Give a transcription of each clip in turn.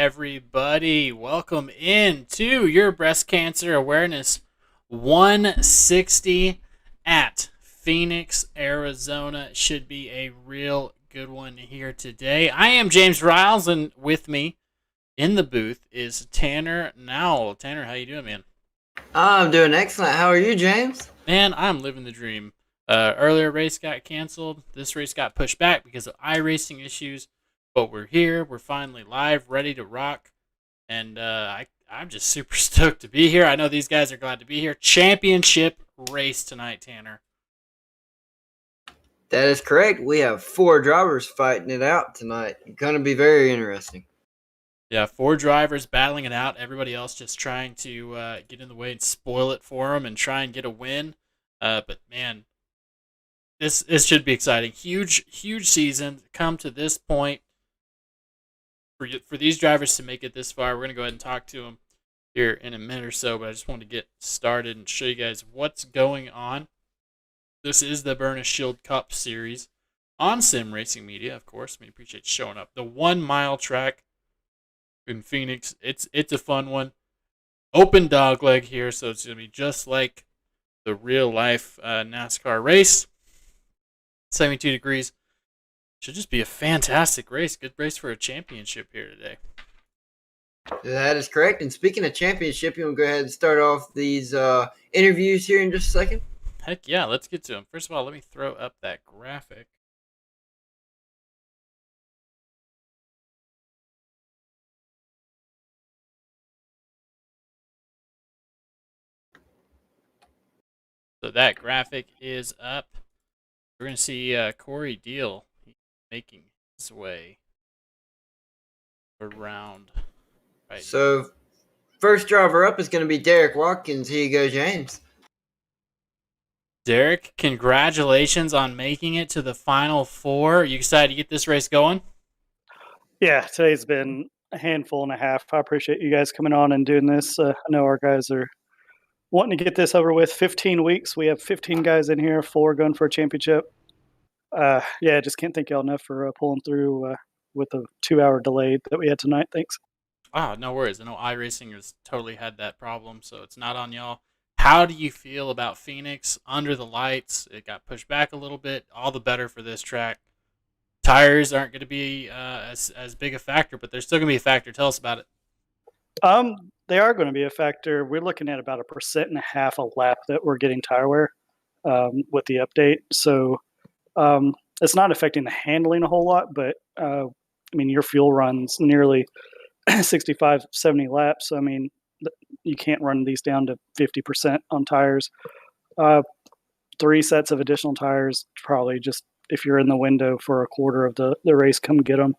everybody? Welcome in to your Breast Cancer Awareness 160 at Phoenix, Arizona. It should be a real good one here today. I am James Riles, and with me in the booth is Tanner Nowell. Tanner, how you doing, man? I'm doing excellent. How are you, James? Man, I'm living the dream. Earlier race got canceled. This race got pushed back because of iRacing issues. But we're here. We're finally live, ready to rock. And I'm just super stoked to be here. I know these guys are glad to be here. Championship race tonight, Tanner. That is correct. We have 4 drivers fighting it out tonight. It's going to be very interesting. Yeah, 4 drivers battling it out. Everybody else just trying to get in the way and spoil it for them and try and get a win. But man, this should be exciting. Huge season. Come to this point. For these drivers to make it this far, we're going to go ahead and talk to them here in a minute or so, but I just wanted to get started and show you guys what's going on. This is the Byrna Shield Cup Series on Sim Racing Media, of course. We appreciate you showing up. The 1 mile track in Phoenix. It's a fun one. Open dog leg here, so it's going to be just like the real life NASCAR race. 72 degrees. Should just be a fantastic race. Good race for a championship here today. That is correct. And speaking of championship, you want to go ahead and start off these interviews here in just a second? Heck yeah, let's get to them. First of all, let me throw up that graphic. So that graphic is up. We're going to see Corey Deal making his way around. Right. So, first driver up is going to be Derek Watkins. Here you go, James. Derek, congratulations on making it to the Final Four. Are you excited to get this race going? Yeah, today's been a handful and a half. I appreciate you guys coming on and doing this. I know our guys are wanting to get this over with. 15 weeks. We have 15 guys in here, 4 going for a championship. Yeah, just can't thank y'all enough for pulling through with the 2-hour delay that we had tonight. Thanks. No worries. I know iRacing has totally had that problem, so it's not on y'all. How do you feel about Phoenix under the lights? It got pushed back a little bit. All the better for this track. Tires aren't going to be as big a factor, but they're still going to be a factor. Tell us about it. They are going to be a factor. We're looking at about 1.5% a lap that we're getting tire wear with the update. So it's not affecting the handling a whole lot, but I mean, your fuel runs nearly 65, 70 laps. I mean, you can't run these down to 50% on tires. 3 sets of additional tires, probably just if you're in the window for a quarter of the race, come get them.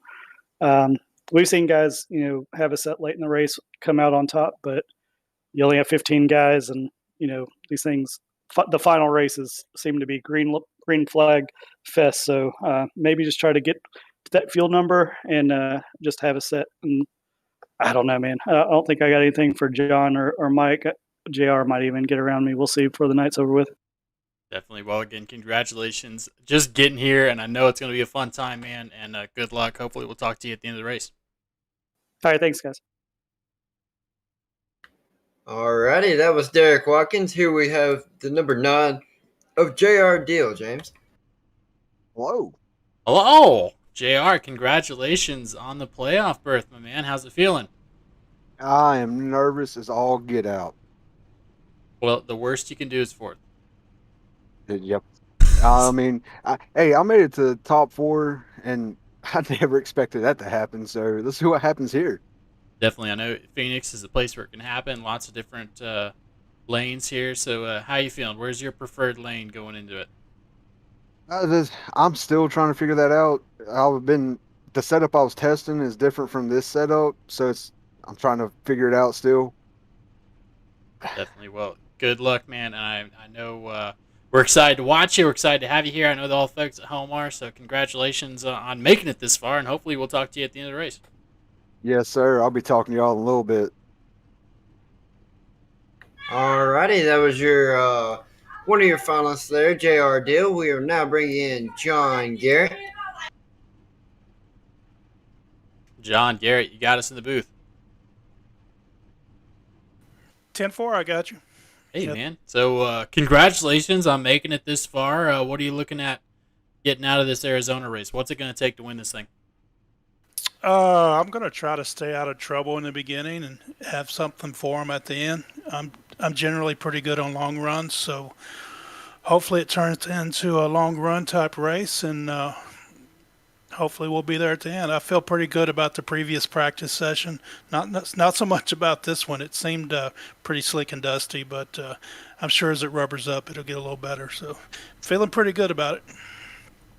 We've seen guys, have a set late in the race come out on top, but you only have 15 guys, and these things. The final races seem to be green flag fest. So maybe just try to get that field number and just have a set. And I don't know, man. I don't think I got anything for John or Mike. JR might even get around me. We'll see before the night's over with. Definitely. Well, again, congratulations. Just getting here, and I know it's going to be a fun time, man, and good luck. Hopefully we'll talk to you at the end of the race. All right, thanks, guys. Alrighty, that was Derek Watkins. Here we have the number 9 of JR Deal, James. Hello. Hello, JR. Congratulations on the playoff berth, my man. How's it feeling? I am nervous as all get out. Well, the worst you can do is 4th. Yep. I mean, I made it to the top 4, and I never expected that to happen. So let's see what happens here. Definitely. I know Phoenix is a place where it can happen. Lots of different lanes here. So how you feeling? Where's your preferred lane going into it? I'm still trying to figure that out. The setup I was testing is different from this setup, so I'm trying to figure it out still. Definitely. Well, good luck, man. I know we're excited to watch you. We're excited to have you here. I know all the folks at home are, so congratulations on making it this far, and hopefully we'll talk to you at the end of the race. Yes, sir. I'll be talking to y'all in a little bit. Alrighty, that was your one of your finalists there, JR Deal. We are now bringing in Jon Garrett. Jon Garrett, you got us in the booth. 10-4, I got you. Hey, Yep. man. So, congratulations on making it this far. What are you looking at getting out of this Arizona race? What's it going to take to win this thing? I'm going to try to stay out of trouble in the beginning and have something for them at the end. I'm generally pretty good on long runs, so hopefully it turns into a long run type race, and hopefully we'll be there at the end. I feel pretty good about the previous practice session. Not so much about this one. It seemed pretty slick and dusty, but I'm sure as it rubbers up, it'll get a little better. So feeling pretty good about it.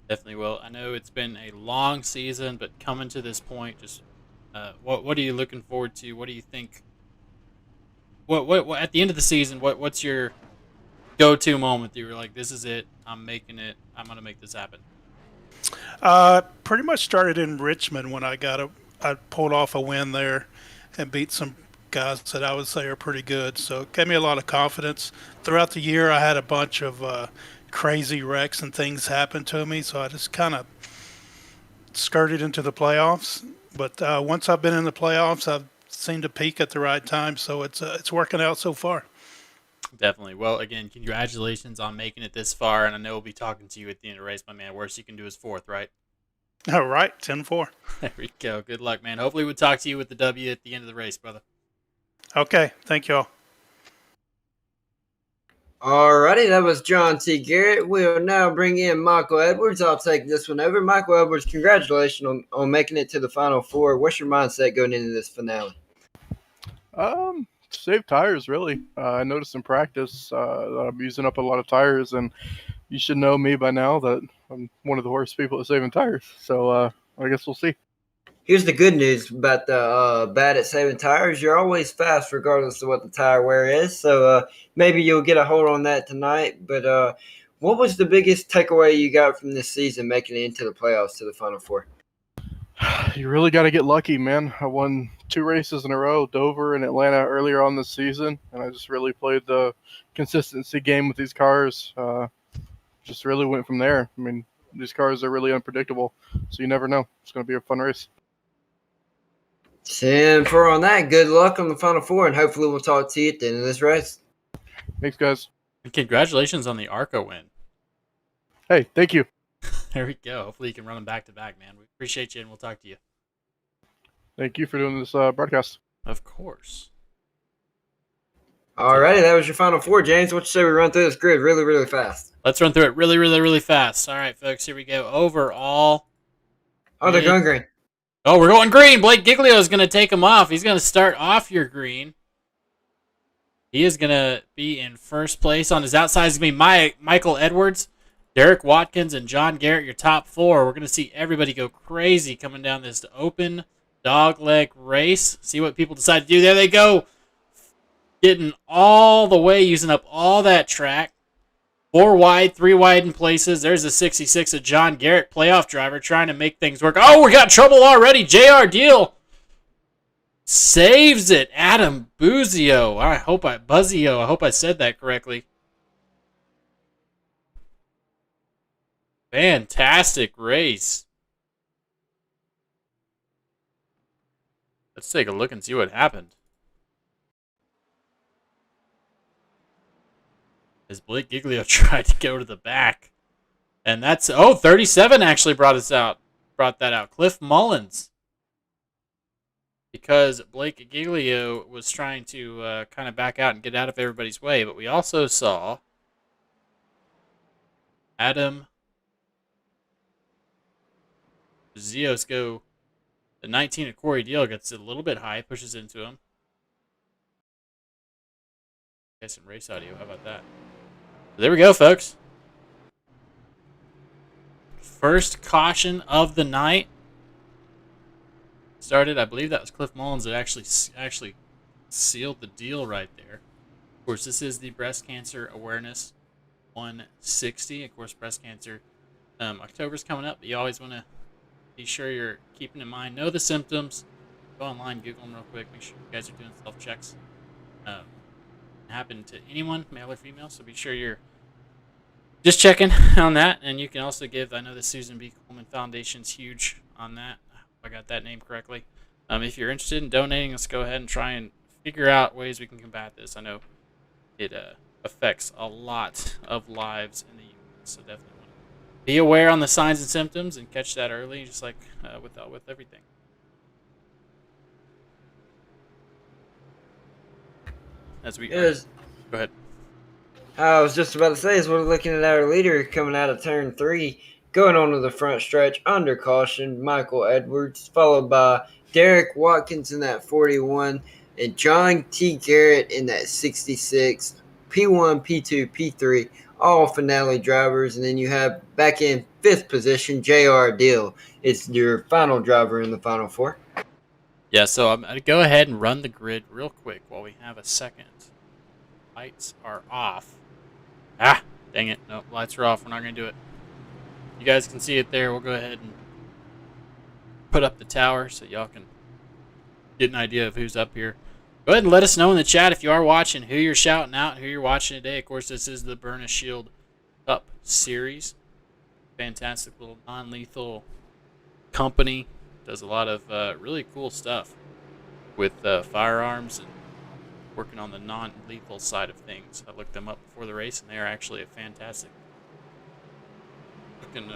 Definitely will. I know it's been a long season, but coming to this point, just what are you looking forward to? What do you think? What at the end of the season? What's your go-to moment that you were like, this is it. I'm making it. I'm gonna make this happen. Pretty much started in Richmond when I pulled off a win there and beat some guys that I would say are pretty good. So it gave me a lot of confidence. Throughout the year, I had a bunch of crazy wrecks and things happen to me, so I just kind of skirted into the playoffs. But once I've been in the playoffs, I've seemed to peak at the right time, so it's working out so far. Definitely. Well, again, congratulations on making it this far, and I know we'll be talking to you at the end of the race, my man. Worst you can do is fourth, right? All right, 10-4. There we go. Good luck, man. Hopefully we'll talk to you with the W at the end of the race, brother. Okay, thank you all. Alrighty, that was Jon T. Garrett. We'll now bring in Michael Edwards. I'll take this one over. Michael Edwards, congratulations on making it to the Final Four. What's your mindset going into this finale? Save tires, really. I noticed in practice that I'm using up a lot of tires, and you should know me by now that I'm one of the worst people at saving tires. So I guess we'll see. Here's the good news about the bad at saving tires. You're always fast regardless of what the tire wear is. So maybe you'll get a hold on that tonight. But what was the biggest takeaway you got from this season making it into the playoffs to the Final Four? You really got to get lucky, man. I won 2 races in a row, Dover and Atlanta, earlier on this season, and I just really played the consistency game with these cars. Just really went from there. I mean, these cars are really unpredictable, so you never know. It's going to be a fun race. 10-4 on that. Good luck on the Final Four, and hopefully we'll talk to you at the end of this race. Thanks, guys. And congratulations on the ARCA win. Hey, thank you. There we go. Hopefully you can run them back-to-back, man. We appreciate you, and we'll talk to you. Thank you for doing this broadcast. Of course. Alrighty, that was your Final Four. James, what you say we run through this grid really, really fast? Let's run through it really, really, really fast. All right, folks, here we go. Overall. Oh, they're going green. Oh, we're going green. Blake Giglio is going to take him off. He's going to start off your green. He is going to be in first place. On his outside is going to be Michael Edwards, Derek Watkins, and Jon Garrett, your top 4. We're going to see everybody go crazy coming down this open dogleg race. See what people decide to do. There they go. Getting all the way, using up all that track. 4 wide, 3 wide in places. There's a 66 of Jon Garrett, playoff driver, trying to make things work. Oh, we got trouble already. JR Deal saves it. Adam Buzzio. I hope I said that correctly. Fantastic race. Let's take a look and see what happened. As Blake Giglio tried to go to the back. And that's, 37 actually brought that out. Cliff Mullins. Because Blake Giglio was trying to kind of back out and get out of everybody's way. But we also saw Adam Zios go. The 19 of Corey Deal gets a little bit high, pushes into him. Get some race audio. How about that? There we go, folks. First caution of the night started. I believe that was Cliff Mullins that actually sealed the deal right there. Of course, this is the Breast Cancer Awareness 160. Of course, breast cancer October's coming up, but you always want to be sure you're keeping in mind. Know the symptoms. Go online, Google them real quick. Make sure you guys are doing self-checks. Happen to anyone, male or female, so be sure you're just checking on that. And you can also give, I know the Susan B. Coleman Foundation's huge on that. I hope I got that name correctly. If you're interested in donating, let's go ahead and try and figure out ways we can combat this. I know it affects a lot of lives in the U.S., so definitely want to be aware on the signs and symptoms and catch that early, just like with everything. As we go ahead. I was just about to say, as we're looking at our leader coming out of turn 3, going on to the front stretch under caution, Michael Edwards, followed by Derek Watkins in that 41, and Jon T. Garrett in that 66, P1, P2, P3, all finale drivers. And then you have back in 5th position, J.R. Deal. It's your final driver in the final 4. Yeah, so I'm going to go ahead and run the grid real quick while we have a second. Lights are off. Ah, dang it. No, lights are off. We're not going to do it. You guys can see it there. We'll go ahead and put up the tower so y'all can get an idea of who's up here. Go ahead and let us know in the chat if you are watching, who you're shouting out, who you're watching today. Of course, this is the Byrna Shield Cup Series. Fantastic little non-lethal company. Does a lot of really cool stuff with firearms and working on the non-lethal side of things. I looked them up before the race, and they are actually a fantastic looking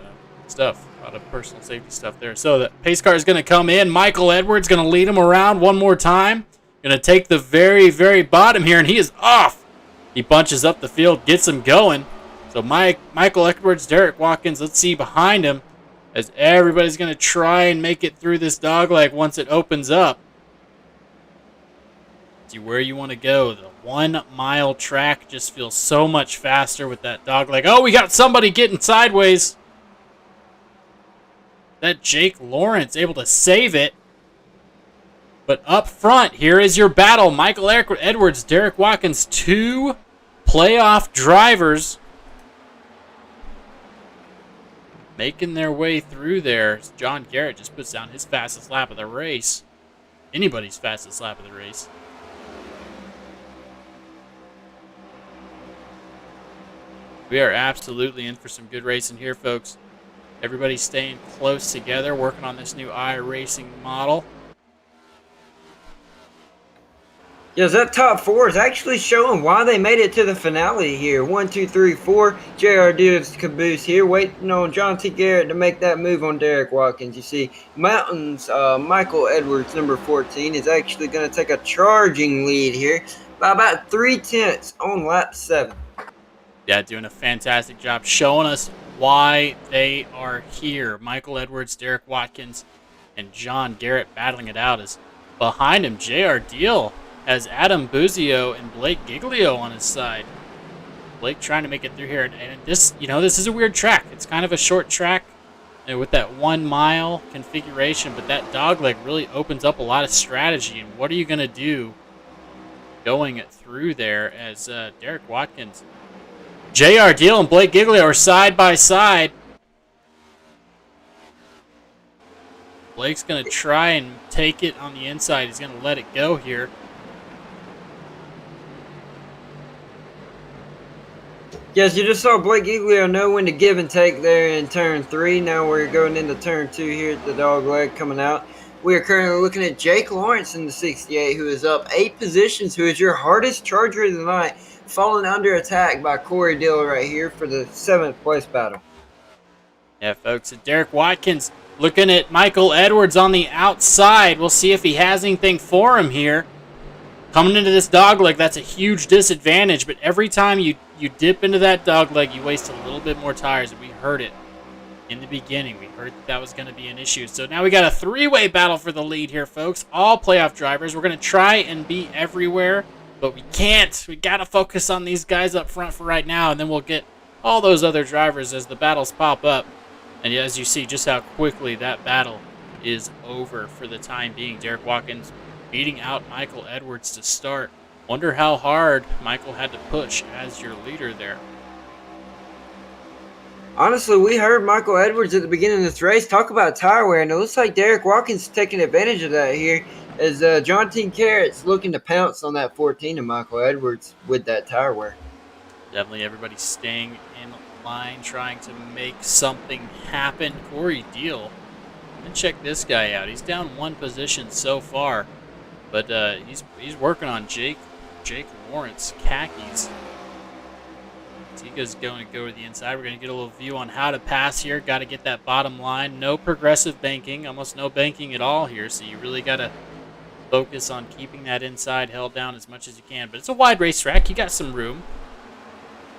stuff. A lot of personal safety stuff there. So the pace car is going to come in. Michael Edwards going to lead him around one more time. Going to take the very, very bottom here, and he is off. He bunches up the field, gets him going. So Michael Edwards, Derek Watkins, let's see behind him as everybody's going to try and make it through this dogleg once it opens up. See where you want to go. The 1 mile track just feels so much faster with that dogleg. Oh, we got somebody getting sideways. That Jake Lawrence able to save it. But up front, here is your battle. Michael Edwards, Derek Watkins, 2 playoff drivers making their way through there. Jon Garrett just puts down his fastest lap of the race. Anybody's fastest lap of the race. We are absolutely in for some good racing here, folks. Everybody's staying close together, working on this new iRacing model. Yes, that top 4 is actually showing why they made it to the finale here. 1, 2, 3, 4. J.R. Deal's caboose here, waiting on Jon T. Garrett to make that move on Derek Watkins. You see, Mountain's Michael Edwards, number 14, is actually going to take a charging lead here by about 3/10 on lap 7. Yeah, doing a fantastic job showing us why they are here. Michael Edwards, Derek Watkins, and Jon Garrett battling it out. As behind him, J.R. Deal has Adam Buzio and Blake Giglio on his side. Blake trying to make it through here. And this, this is a weird track. It's kind of a short track with that 1 mile configuration, but that dogleg really opens up a lot of strategy. And what are you going to do going through there as Derek Watkins, J.R. Deal, and Blake Giglio are side by side. Blake's going to try and take it on the inside. He's going to let it go here. Yes, you just saw Blake Giglio know when to give and take there in turn 3. Now we're going into turn 2 here at the dogleg coming out. We are currently looking at Jake Lawrence in the 68, who is up 8 positions, who is your hardest charger of the night, falling under attack by Corey Dill right here for the 7th place battle. Yeah, folks, Derek Watkins looking at Michael Edwards on the outside. We'll see if he has anything for him here. Coming into this dogleg, that's a huge disadvantage, but every time you dip into that dogleg, you waste a little bit more tires. We heard it in the beginning. We heard that was going to be an issue. So now we got a 3-way battle for the lead here, folks. All playoff drivers. We're going to try and be everywhere, but we can't. We got to focus on these guys up front for right now, and then we'll get all those other drivers as the battles pop up. And as you see just how quickly that battle is over for the time being. Derek Watkins beating out Michael Edwards to start. Wonder how hard Michael had to push as your leader there. Honestly, we heard Michael Edwards at the beginning of this race talk about tire wear, and it looks like Derek Watkins is taking advantage of that here as Jon T. Garrett's looking to pounce on that 14 of Michael Edwards with that tire wear. Definitely everybody staying in line, trying to make something happen. Corey Deal. And check this guy out. He's down 1 position so far. But he's working on Jake Lawrence khakis. Tiga's going to go to the inside. We're going to get a little view on how to pass here. Got to get that bottom line. No progressive banking, almost no banking at all here. So you really got to focus on keeping that inside held down as much as you can. But it's a wide racetrack. You got some room.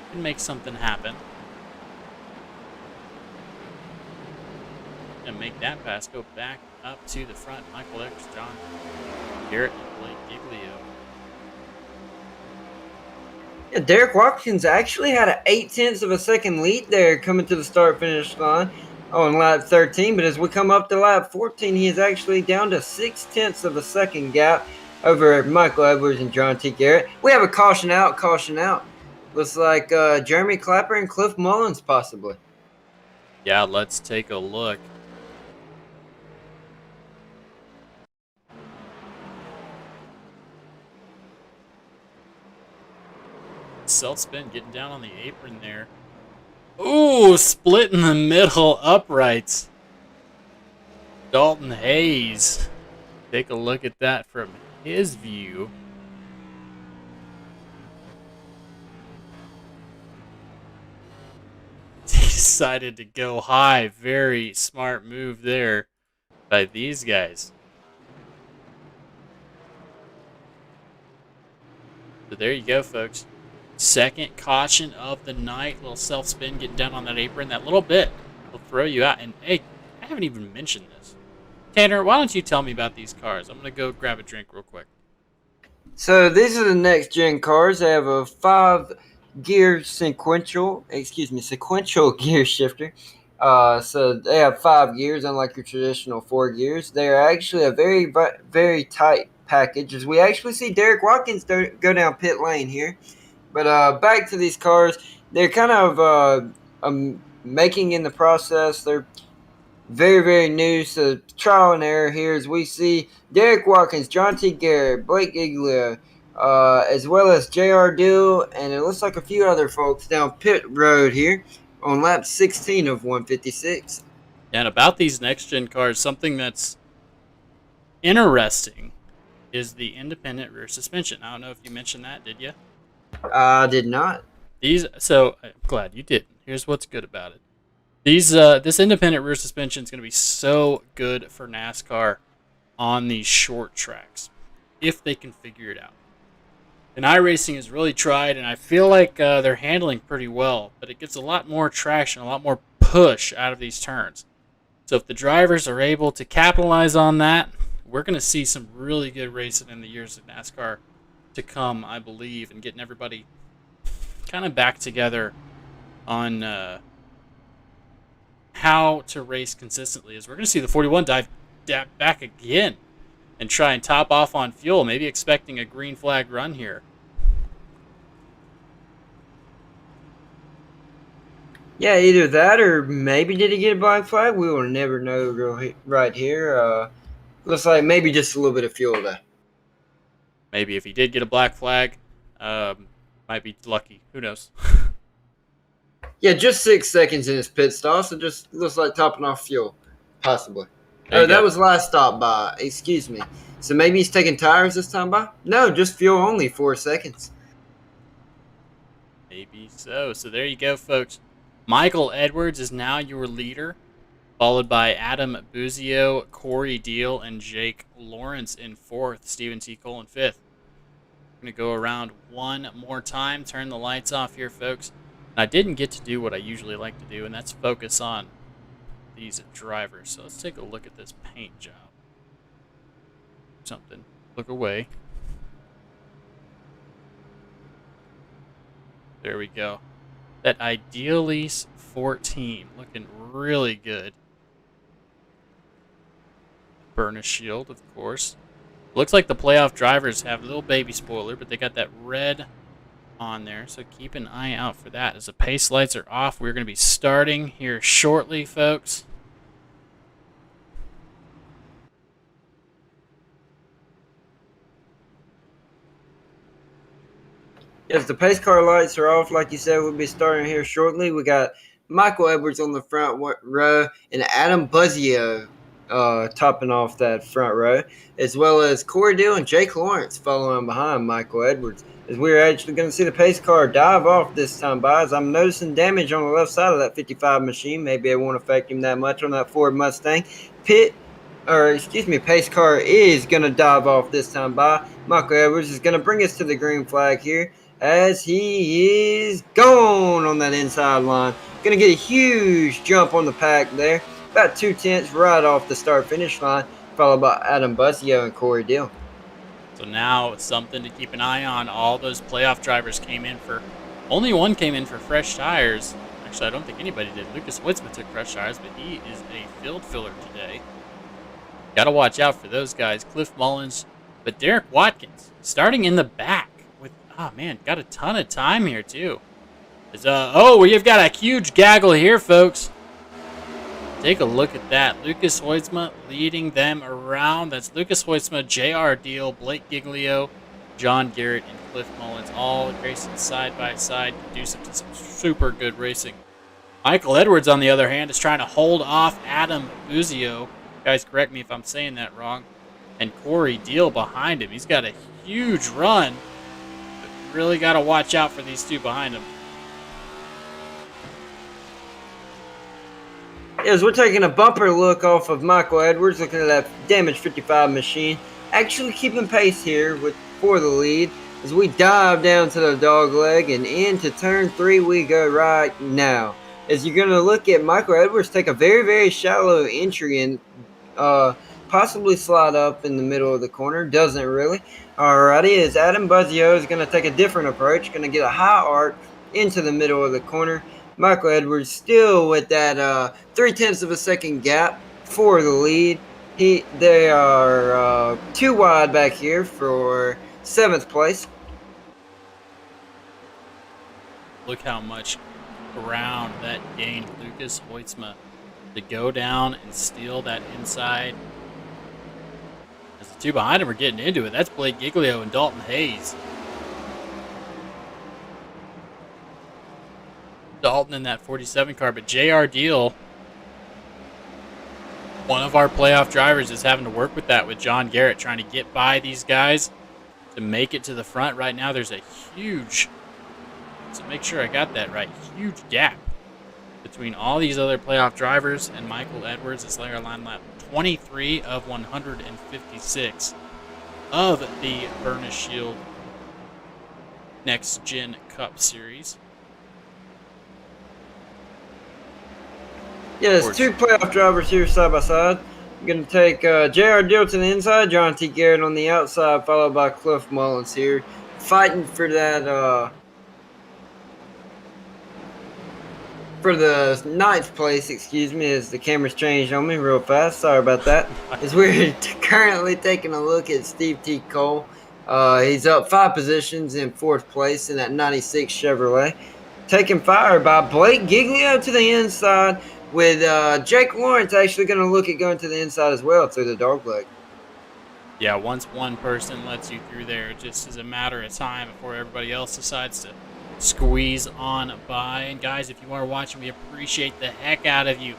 You can make something happen. And make that pass go back up to the front. Michael X, Jon Garrett, and Blake Giglio. Yeah, Derek Watkins actually had an 0.8 of a second lead there coming to the start-finish line on lap 13, but as we come up to lap 14, he is actually down to 0.6 of a second gap over Michael Edwards and Jon T. Garrett. We have a caution out. Looks like Jeremy Clapper and Cliff Mullins possibly. Yeah, let's take a look. Self-spin getting down on the apron there. Ooh, split in the middle uprights. Dalton Hayes. Take a look at that from his view. He decided to go high. Very smart move there by these guys. So there you go, folks. Second caution of the night. Little self-spin getting down on that apron. That little bit will throw you out. And, hey, I haven't even mentioned this. Tanner, why don't you tell me about these cars? I'm going to go grab a drink real quick. So these are the next-gen cars. They have a 5-gear sequential gear shifter. So they have 5 gears, unlike your traditional 4 gears. They are actually a very, very tight package, as we actually see Derek Watkins go down pit lane here. But back to these cars, they're kind of making in the process. They're very, very new, so trial and error here as we see Derek Watkins, Jon T. Garrett, Blake Giglio, as well as J.R. Dill, and it looks like a few other folks down pit road here on lap 16 of 156. And about these next-gen cars, something that's interesting is the independent rear suspension. I don't know if you mentioned that, did you? I did not. So I'm glad you didn't. Here's what's good about it. This independent rear suspension is going to be so good for NASCAR on these short tracks if they can figure it out. And iRacing has really tried, and I feel like they're handling pretty well, but it gets a lot more traction, a lot more push out of these turns. So if the drivers are able to capitalize on that, we're going to see some really good racing in the years of NASCAR to come, I believe, and getting everybody kind of back together on how to race consistently. As we're going to see the 41 dive back again and try and top off on fuel, maybe expecting a green flag run here. Yeah, either that or maybe did he get a black flag? We will never know right here. Looks like maybe just a little bit of fuel there. Maybe if he did get a black flag, might be lucky. Who knows? Yeah, just 6 seconds in his pit stop, so just looks like topping off fuel, possibly. Oh, that was last stop by. Excuse me. So maybe he's taking tires this time by? No, just fuel only, 4 seconds. Maybe so. So there you go, folks. Michael Edwards is now your leader, followed by Adam Buzio, Corey Deal, and Jake Lawrence in 4th. Stephen T. Cole in 5th. I'm going to go around one more time, turn the lights off here, folks. And I didn't get to do what I usually like to do, and that's focus on these drivers. So let's take a look at this paint job. Something. Look away. There we go. That Idealise 14 looking really good. Byrna shield, of course. Looks like the playoff drivers have a little baby spoiler, but they got that red on there, so keep an eye out for that. As the pace lights are off, we're going to be starting here shortly, folks. Yes, the pace car lights are off. Like you said, we'll be starting here shortly. We got Michael Edwards on the front row and Adam Buzio topping off that front row, as well as Corey Deal and Jake Lawrence following behind Michael Edwards. As we're actually going to see the pace car dive off this time by, as I'm noticing damage on the left side of that 55 machine. Maybe it won't affect him that much on that Ford Mustang. Pace car is going to dive off this time by. Michael Edwards is going to bring us to the green flag here as he is gone on that inside line. Going to get a huge jump on the pack there. About 2/10 right off the start-finish line, followed by Adam Bussio and Corey Deal. So now it's something to keep an eye on. All those playoff drivers came in for, only one came in for fresh tires. Actually, I don't think anybody did. Lucas Witzman took fresh tires, but he is a field filler today. Got to watch out for those guys. Cliff Mullins, but Derek Watkins starting in the back with, oh man, got a ton of time here too. We've got a huge gaggle here, folks. Take a look at that. Lucas Hoytsma leading them around. That's Lucas Hoytsma, J.R. Deal, Blake Giglio, Jon Garrett, and Cliff Mullins all racing side by side, conducive to some super good racing. Michael Edwards, on the other hand, is trying to hold off Adam Buzzio. Guys, correct me if I'm saying that wrong. And Corey Deal behind him. He's got a huge run, but really got to watch out for these two behind him. As we're taking a bumper look off of Michael Edwards, looking at that damaged 55 machine, actually keeping pace here for the lead as we dive down to the dog leg and into turn 3 we go right now. As you're going to look at Michael Edwards take a very, very shallow entry and possibly slide up in the middle of the corner. Doesn't really. Alrighty, as Adam Buzzio is going to take a different approach, going to get a high arc into the middle of the corner. Michael Edwards still with that 0.3 of a second gap for the lead. They are 2 wide back here for 7th place. Look how much ground that gained Lucas Hoytsma to go down and steal that inside. As the two behind him are getting into it, that's Blake Giglio and Dalton Hayes. Dalton in that 47 car, but J.R. Deal, one of our playoff drivers, is having to work with that with Jon Garrett, trying to get by these guys to make it to the front. Right now there's a huge, so make sure I got that right, huge gap between all these other playoff drivers and Michael Edwards. It's layer line lap 23 of 156 of the Byrna Shield Next Gen Cup Series. Yeah, there's 2 playoff drivers here side by side. I'm going to take J.R. Deal to the inside, John T. Garrett on the outside, followed by Cliff Mullins here, fighting for that for the 9th place, as the camera's changed on me real fast. Sorry about that. As we're currently taking a look at Steve T. Cole. He's up 5 positions in 4th place in that 96 Chevrolet. Taking fire by Blake Giglio to the inside, with Jake Lawrence actually going to look at going to the inside as well through the dog leg. Yeah, once one person lets you through there, it just is a matter of time before everybody else decides to squeeze on by. And guys, if you are watching, we appreciate the heck out of you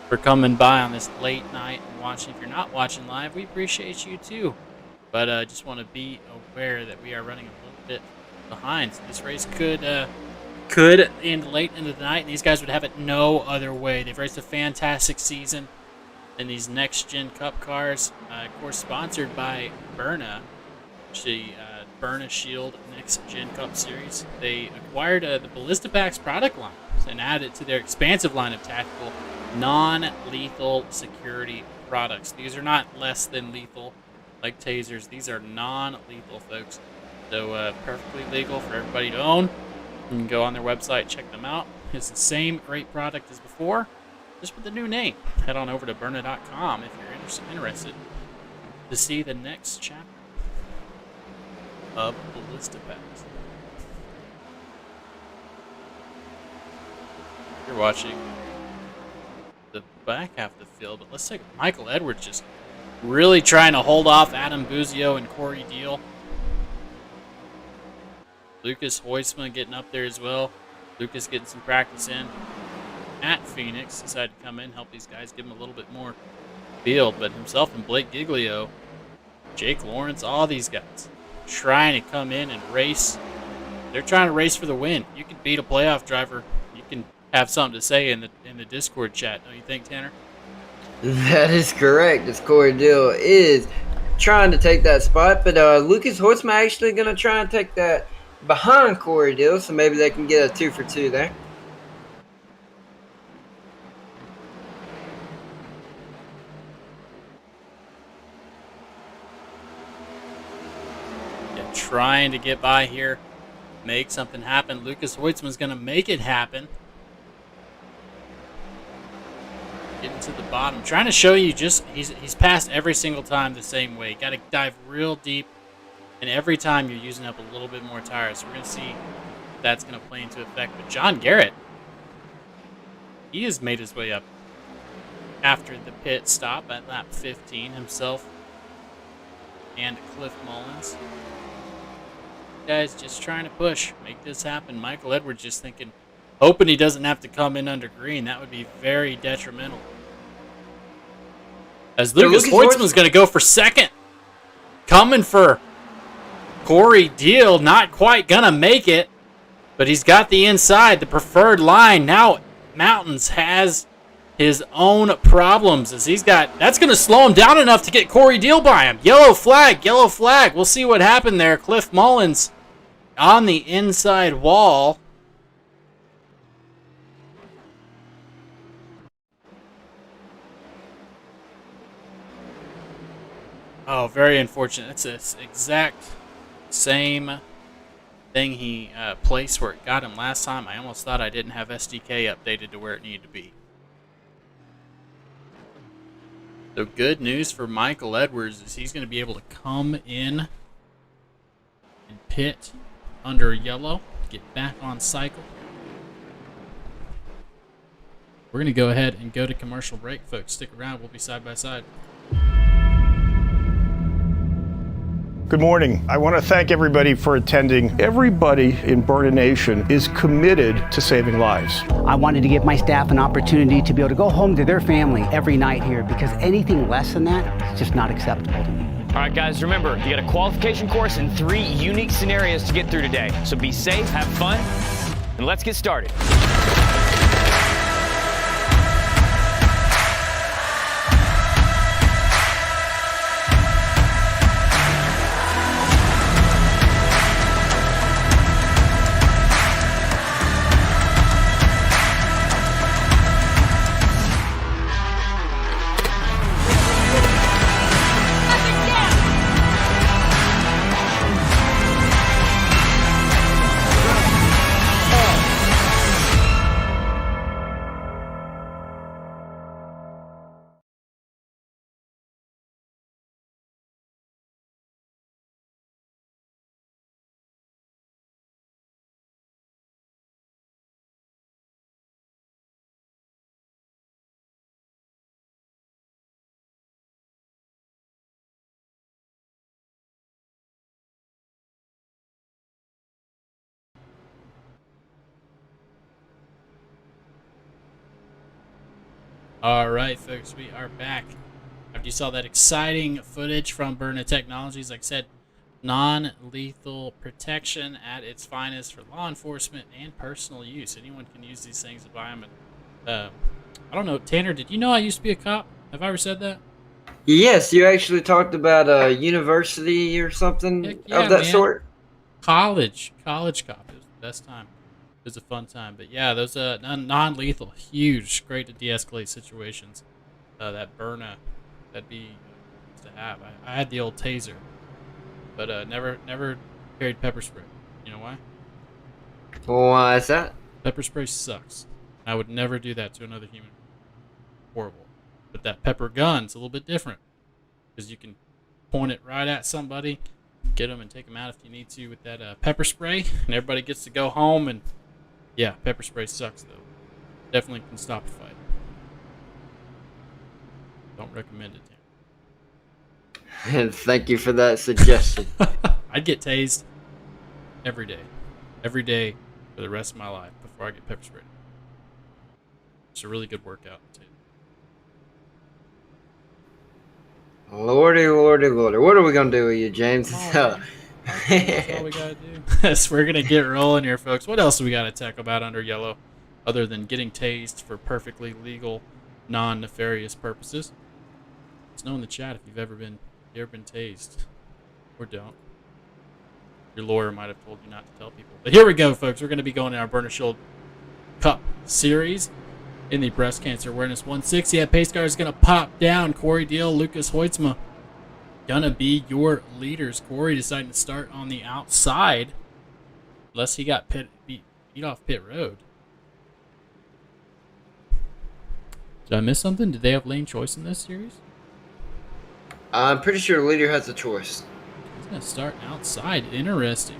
for coming by on this late night and watching. If you're not watching live, we appreciate you too. But I just want to be aware that we are running a little bit behind. So this race could end late into the night, and these guys would have it no other way. They've raced a fantastic season in these Next Gen Cup cars, of course sponsored by Byrna, the Byrna Shield Next Gen Cup Series. They acquired the Ballista Packs product line and added it to their expansive line of tactical, non-lethal security products. These are not less than lethal like tasers. These are non-lethal, folks. So perfectly legal for everybody to own. You can go on their website, check them out. It's the same great product as before, just with a new name. Head on over to Byrna.com if you're interested to see the next chapter of Ballista Packs. You're watching the back half of the field, but let's take Michael Edwards just really trying to hold off Adam Buzzio and Corey Deal. Lucas Hoytsma getting up there as well. Lucas getting some practice in at Phoenix. Decided to come in, help these guys, give them a little bit more field, but himself and Blake Giglio, Jake Lawrence, all these guys trying to come in and race. They're trying to race for the win. You can beat a playoff driver. You can have something to say in the Discord chat, don't you think, Tanner? That is correct. As Corey Dill is trying to take that spot, but Lucas Hortzman actually going to try and take that behind Corey Dill, so maybe they can get a 2 for 2 there. Yeah, trying to get by here, make something happen. Lucas Hoytsman's going to make it happen. Getting to the bottom, trying to show you just he's passed every single time the same way. Got to dive real deep, and every time you're using up a little bit more tires. So we're going to see if that's going to play into effect. But Jon Garrett, he has made his way up after the pit stop at lap 15 himself and Cliff Mullins. Guys, just trying to push, make this happen. Michael Edwards just thinking, hoping he doesn't have to come in under green. That would be very detrimental. As Lucas Hoytsman's going to go for second. Coming for Corey Deal. Not quite going to make it. But he's got the inside, the preferred line. Now Mountains has his own problems. As he's got, that's going to slow him down enough to get Corey Deal by him. Yellow flag, yellow flag. We'll see what happened there. Cliff Mullins on the inside wall. Oh, very unfortunate. It's the exact same thing he placed where it got him last time. I almost thought I didn't have SDK updated to where it needed to be. So good news for Michael Edwards is he's going to be able to come in and pit under yellow, get back on cycle. We're going to go ahead and go to commercial break, folks. Stick around. We'll be side by side. Good morning. I want to thank everybody for attending. Everybody in Byrna Nation is committed to saving lives. I wanted to give my staff an opportunity to be able to go home to their family every night here, because anything less than that is just not acceptable to me. All right, guys, remember, you got a qualification course and 3 unique scenarios to get through today. So be safe, have fun, and let's get started. All right, folks, we are back. After you saw that exciting footage from Byrna Technologies, like I said, non-lethal protection at its finest for law enforcement and personal use. Anyone can use these things to buy them. And, I don't know, Tanner, did you know I used to be a cop? Have I ever said that? Yes, you actually talked about a university or something of that sort. College cop. It was the best time. It was a fun time. But yeah, those non-lethal, huge, great to de-escalate situations. That Byrna, that'd be to have. I had the old taser, but never carried pepper spray. You know why? Why is that? Pepper spray sucks. I would never do that to another human. Horrible. But that pepper gun's a little bit different, because you can point it right at somebody, get them and take them out if you need to with that pepper spray, and everybody gets to go home. And yeah, pepper spray sucks though. Definitely can stop a fight. Don't recommend it, And thank you for that suggestion. I'd get tased every day for the rest of my life before I get pepper sprayed. It's a really good workout too. Lordy, lordy, lordy. What are we going to do with you, James? That's all we gotta do. Yes, we're gonna get rolling here, folks. What else do we gotta talk about under yellow, other than getting tased for perfectly legal, non-nefarious purposes? Let us know in the chat if you've ever been tased, or don't. Your lawyer might have told you not to tell people. But here we go, folks. We're gonna be going in our Byrna Shield Cup Series in the Breast Cancer Awareness 160. That pace car is gonna pop down. Corey Deal, Lucas Hoitzma gonna be your leaders. Corey deciding to start on the outside, unless he got beat off pit road. Did I miss something? Did they have lane choice in this series? I'm pretty sure the leader has a choice. He's gonna start outside. Interesting.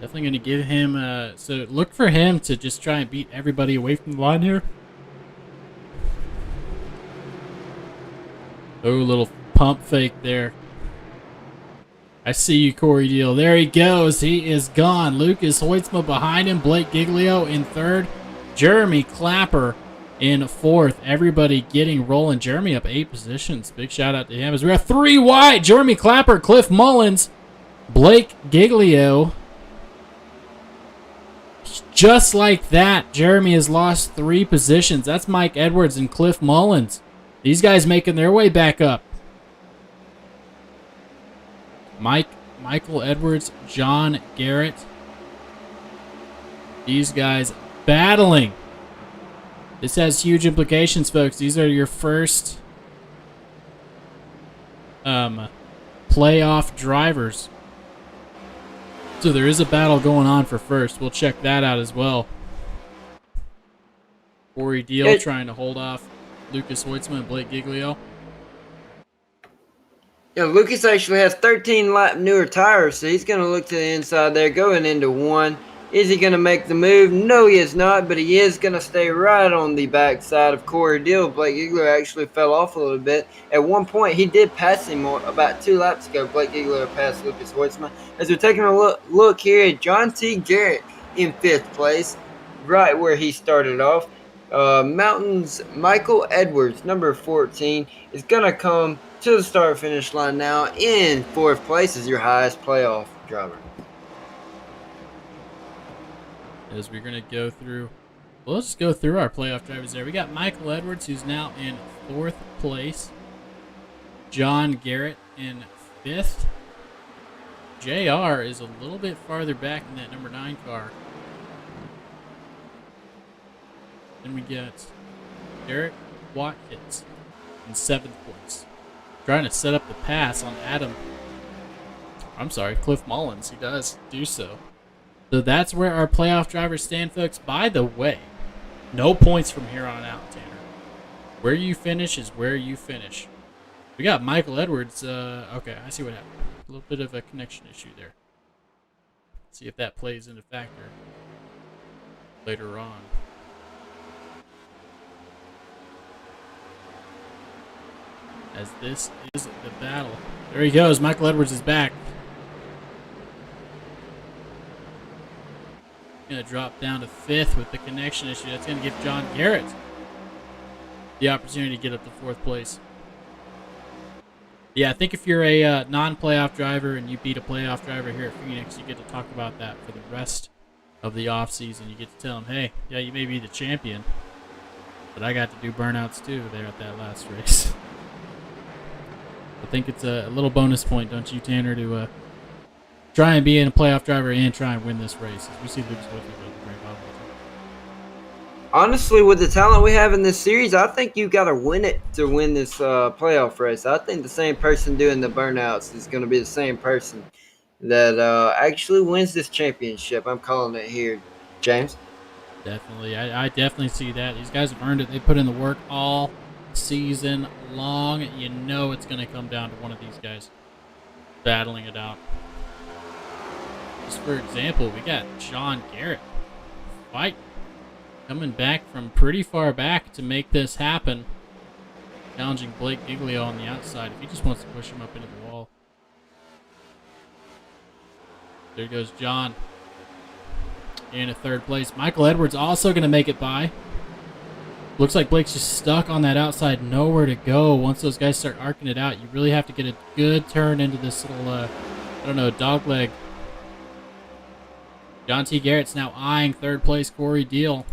Definitely gonna give him. So look for him to just try and beat everybody away from the line here. Oh, little pump fake there. I see you, Corey Deal. There he goes. He is gone. Lucas Hoitzma behind him. Blake Giglio in third. Jeremy Clapper in fourth. Everybody getting rolling. Jeremy up 8 positions. Big shout out to him as we have 3 wide. Jeremy Clapper, Cliff Mullins, Blake Giglio. Just like that, Jeremy has lost 3 positions. That's Mike Edwards and Cliff Mullins. These guys making their way back up. Michael Edwards, Jon Garrett. These guys battling. This has huge implications, folks. These are your first playoff drivers. So there is a battle going on for first. We'll check that out as well. Corey Deal trying to hold off Lucas Hoitzma and Blake Giglio. Yeah, Lucas actually has 13 lap newer tires, so he's going to look to the inside there, going into 1. Is he going to make the move? No, he is not, but he is going to stay right on the backside of Corey Deal. Blake Giglio actually fell off a little bit. At one point, he did pass him about 2 laps ago. Blake Giglio passed Lucas Hoitzma. As we're taking a look here at Jon T. Garrett in 5th place, right where he started off. Mountain's Michael Edwards, number 14, is going to come to the start-finish line now in 4th place as your highest playoff driver. As we're going to go through, well, let's go through our playoff drivers there. We got Michael Edwards, who's now in 4th place. Jon Garrett in 5th. JR is a little bit farther back in that number 9 car. Then we get Derek Watkins in 7th place. Trying to set up the pass on Cliff Mullins. He does do so. So that's where our playoff drivers stand, folks. By the way, no points from here on out, Tanner. Where you finish is where you finish. We got Michael Edwards. Okay, I see what happened. A little bit of a connection issue there. Let's see if that plays into factor later on. As this is the battle. There he goes. Michael Edwards is back. Going to drop down to 5th with the connection issue. That's going to give Jon Garrett the opportunity to get up to 4th place. Yeah, I think if you're a non-playoff driver and you beat a playoff driver here at Phoenix, you get to talk about that for the rest of the offseason. You get to tell them, hey, yeah, you may be the champion, but I got to do burnouts too there at that last race. I think it's a little bonus point, don't you, Tanner, to try and be in a playoff driver and try and win this race. As we see Lucas Hoitzma very well. Honestly, with the talent we have in this series, I think you got to win it to win this playoff race. I think the same person doing the burnouts is going to be the same person that actually wins this championship. I'm calling it here, James. Definitely. I definitely see that. These guys have earned it. They put in the work all season long. You know it's going to come down to one of these guys battling it out. Just for example, we got Jon Garrett fight coming back from pretty far back to make this happen, challenging Blake Giglio on the outside if he just wants to push him up into the wall. There goes Jon in a 3rd place. Michael Edwards also going to make it by Looks like Blake's just stuck on that outside, nowhere to go. Once those guys start arcing it out, you really have to get a good turn into this little, I don't know, dog leg. Jon T. Garrett's now eyeing third place Corey Deal.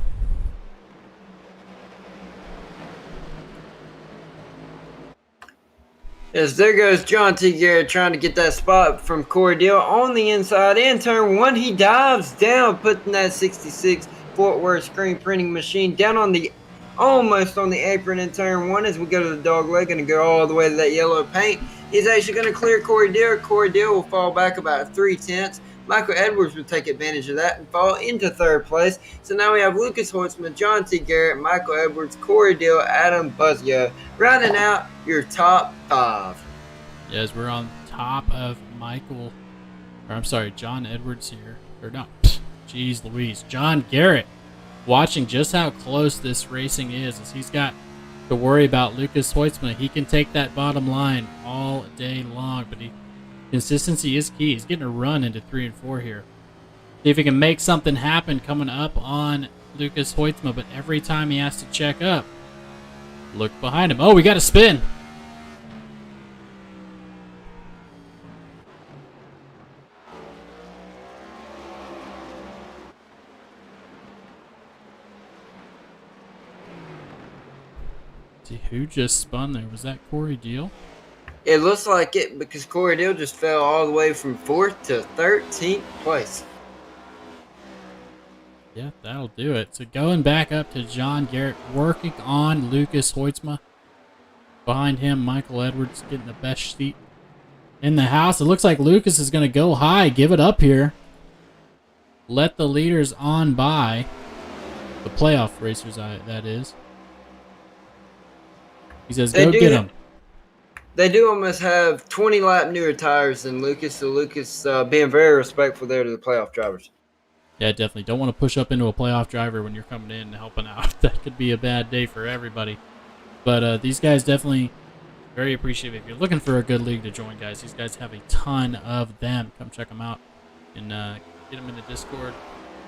Yes, there goes Jon T. Garrett trying to get that spot from Corey Deal on the inside. In turn one, he dives down, putting that 66 Fort Worth screen printing machine down on the almost on the apron in turn one as we go to the dog leg and go all the way to that yellow paint. He's actually going to clear Corey Deal. Corey Deal will fall back about 3/10. Michael Edwards will take advantage of that and fall into third place. So now we have Lucas Holtzman, Jon T. Garrett, Michael Edwards, Corey Deal, Adam Buzzio, rounding out your top 5. Yes, we're on top of Jon Edwards here. Or no, jeez Louise. Jon Garrett watching just how close this racing is as he's got to worry about Lucas Holtzman. He can take that bottom line all day long, but consistency is key. He's getting a run into 3 and 4 here. See if he can make something happen coming up on Lucas Holtzman, but every time he has to check up, look behind him. Oh, we got a spin. See who just spun there? Was that Corey Deal? It looks like it because Corey Deal just fell all the way from 4th to 13th place. Yeah, that'll do it. So going back up to Jon Garrett, working on Lucas Holtzman. Behind him, Michael Edwards getting the best seat in the house. It looks like Lucas is going to go high, give it up here. Let the leaders on by. The playoff racers, that is. He says, go get him. They do almost have 20 lap newer tires than Lucas, so Lucas being very respectful there to the playoff drivers. Yeah, definitely. Don't want to push up into a playoff driver when you're coming in and helping out. That could be a bad day for everybody. But these guys definitely very appreciative. If you're looking for a good league to join, guys, these guys have a ton of them. Come check them out and get them in the Discord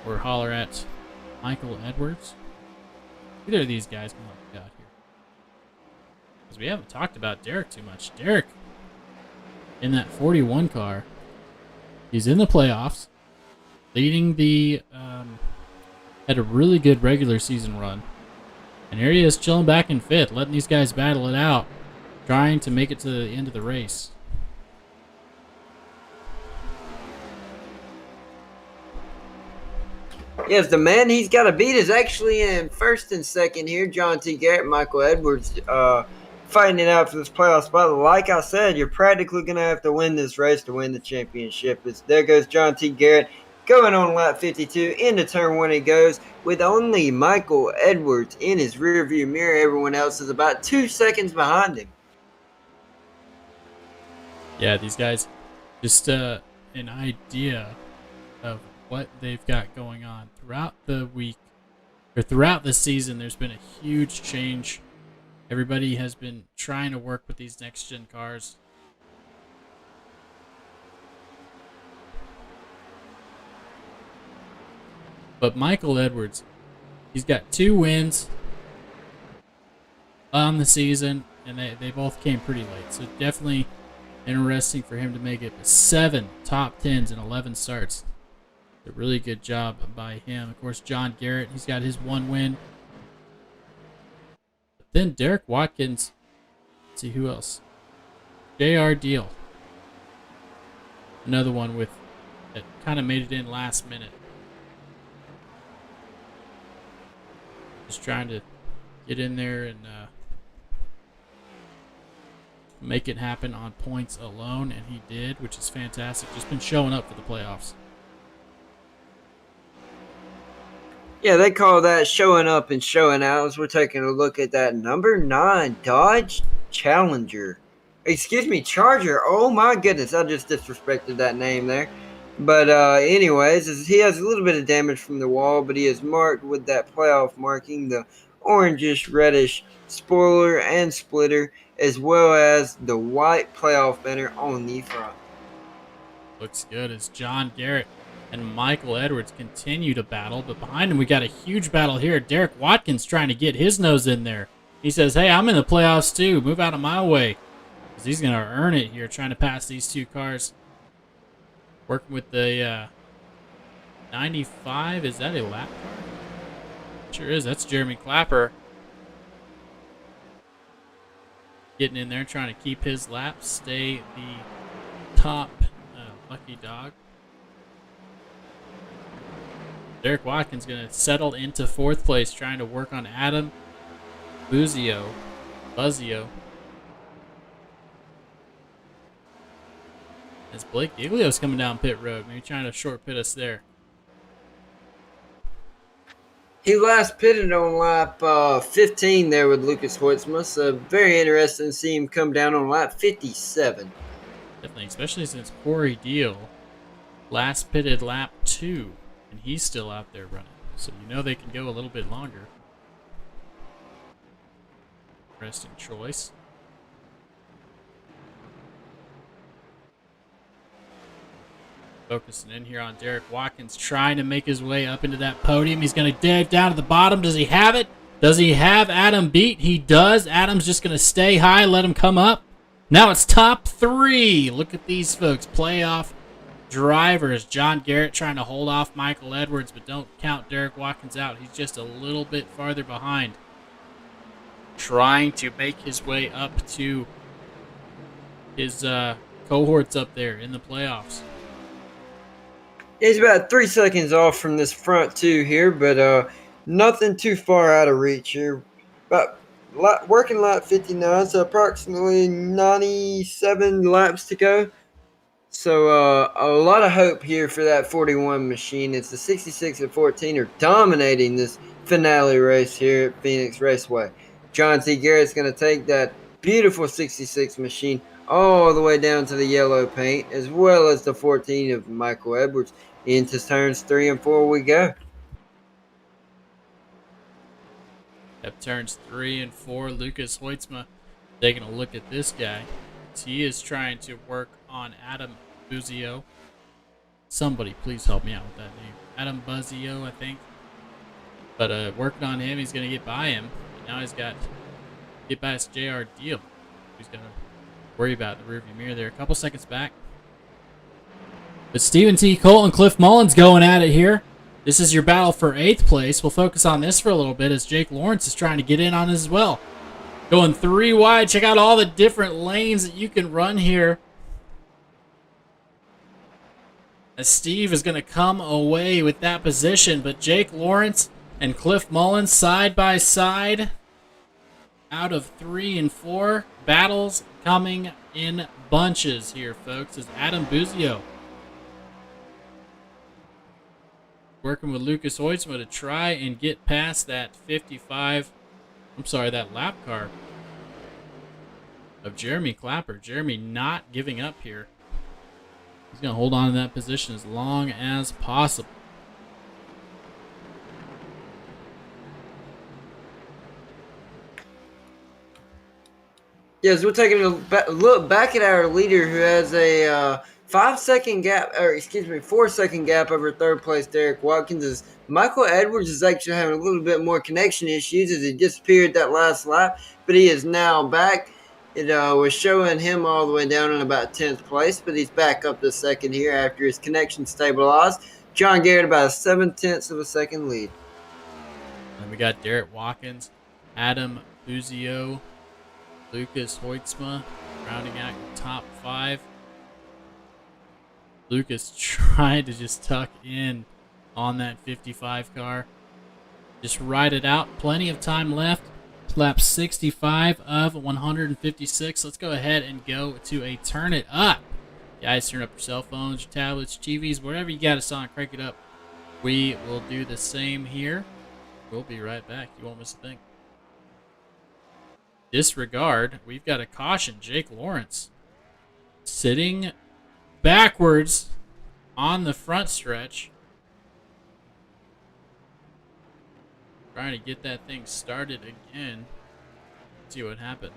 or holler at Michael Edwards. Either of these guys can help you out here. Because we haven't talked about Derek too much. Derek, in that 41 car, he's in the playoffs, leading the, had a really good regular season run. And here he is chilling back in 5th, letting these guys battle it out, trying to make it to the end of the race. Yes, the man he's got to beat is actually in 1st and 2nd here. Jon T. Garrett, Michael Edwards, fighting it out for this playoff spot. Like I said, you're practically going to have to win this race to win the championship. There goes Jon T. Garrett going on lap 52. Into turn 1 he goes with only Michael Edwards in his rearview mirror. Everyone else is about 2 seconds behind him. Yeah, these guys, just an idea of what they've got going on throughout the week or throughout the season. There's been a huge change. Everybody has been trying to work with these next-gen cars. But Michael Edwards, he's got 2 wins on the season, and they both came pretty late. So definitely interesting for him to make it 7 top 10s and 11 starts. A really good job by him. Of course, Jon Garrett, he's got his 1 win. Then Derek Watkins. Let's see who else. J.R. Deal. Another one that kind of made it in last minute. Just trying to get in there and make it happen on points alone, and he did, which is fantastic. Just been showing up for the playoffs. Yeah, they call that showing up and showing out as we're taking a look at that number 9 Dodge Challenger. Excuse me, Charger. Oh my goodness, I just disrespected that name there. But anyways, he has a little bit of damage from the wall, but he is marked with that playoff marking, the orangish reddish spoiler and splitter, as well as the white playoff banner on the front. Looks good as Jon Garrett and Michael Edwards continue to battle, but behind him we got a huge battle here. Derek Watkins trying to get his nose in there. He says, hey, I'm in the playoffs too. Move out of my way. Because he's going to earn it here trying to pass these two cars. Working with the 95. Is that a lap car? Sure is. That's Jeremy Clapper. Getting in there, trying to keep his lap. Stay the top lucky dog. Derek Watkins going to settle into 4th place, trying to work on Adam Buzzio. As Blake Giglio's coming down pit road, maybe trying to short pit us there. He last pitted on lap 15 there with Lucas Hoitzma, so very interesting to see him come down on lap 57. Definitely, especially since Corey Deal last pitted lap 2, and he's still out there running. So you know they can go a little bit longer. Interesting choice. Focusing in here on Derek Watkins, trying to make his way up into that podium. He's going to dive down to the bottom. Does he have it? Does he have Adam beat? He does. Adam's just going to stay high, let him come up. Now it's top 3. Look at these folks. Playoff drivers. Jon Garrett trying to hold off Michael Edwards, but don't count Derek Watkins out. He's just a little bit farther behind. Trying to make his way up to his cohorts up there in the playoffs. He's about 3 seconds off from this front 2 here, but nothing too far out of reach here. Working lap 59, so approximately 97 laps to go. So a lot of hope here for that 41 machine. It's the 66 and 14 are dominating this finale race here at Phoenix Raceway. Jon T. Garrett's going to take that beautiful 66 machine all the way down to the yellow paint, as well as the 14 of Michael Edwards. Into turns 3 and 4 we go. Up turns 3 and 4. Lucas Hoitzma taking a look at this guy. He is trying to work on Adam Buzzio. Somebody please help me out with that name. Adam Buzzio, I think. But working on him, he's going to get by him. And now he's got to get past JR Deal. He's going to worry about the rearview mirror there. A couple seconds back. But Stephen T. Colt and Cliff Mullins going at it here. This is your battle for 8th place. We'll focus on this for a little bit as Jake Lawrence is trying to get in on this as well. Going 3 wide. Check out all the different lanes that you can run here. As Steve is going to come away with that position. But Jake Lawrence and Cliff Mullins side by side. Out of 3 and 4. Battles coming in bunches here, folks. As Adam Buzzio working with Lucas Hoitzma to try and get past that that lap car of Jeremy Clapper. Jeremy not giving up here. He's going to hold on to that position as long as possible. Yes, we're taking a look back at our leader who has a 4-second gap over 3rd place Derek Watkins. As Michael Edwards is actually having a little bit more connection issues as he disappeared that last lap, but he is now back. It was showing him all the way down in about 10th place, but he's back up to 2nd here after his connection stabilized. Jon Garrett about a 7/10 of a second lead. And we got Derek Watkins, Adam Buzzio, Lucas Hoitzma rounding out your top 5. Lucas tried to just tuck in on that 55 car. Just ride it out. Plenty of time left. Lap 65 of 156. Let's go ahead and go to a turn it up. Guys, turn up your cell phones, your tablets, TVs, whatever you got us on, crank it up. We will do the same here. We'll be right back. You won't miss a thing. Disregard. We've got a caution. Jake Lawrence sitting backwards on the front stretch. Trying to get that thing started again. Let's see what happened.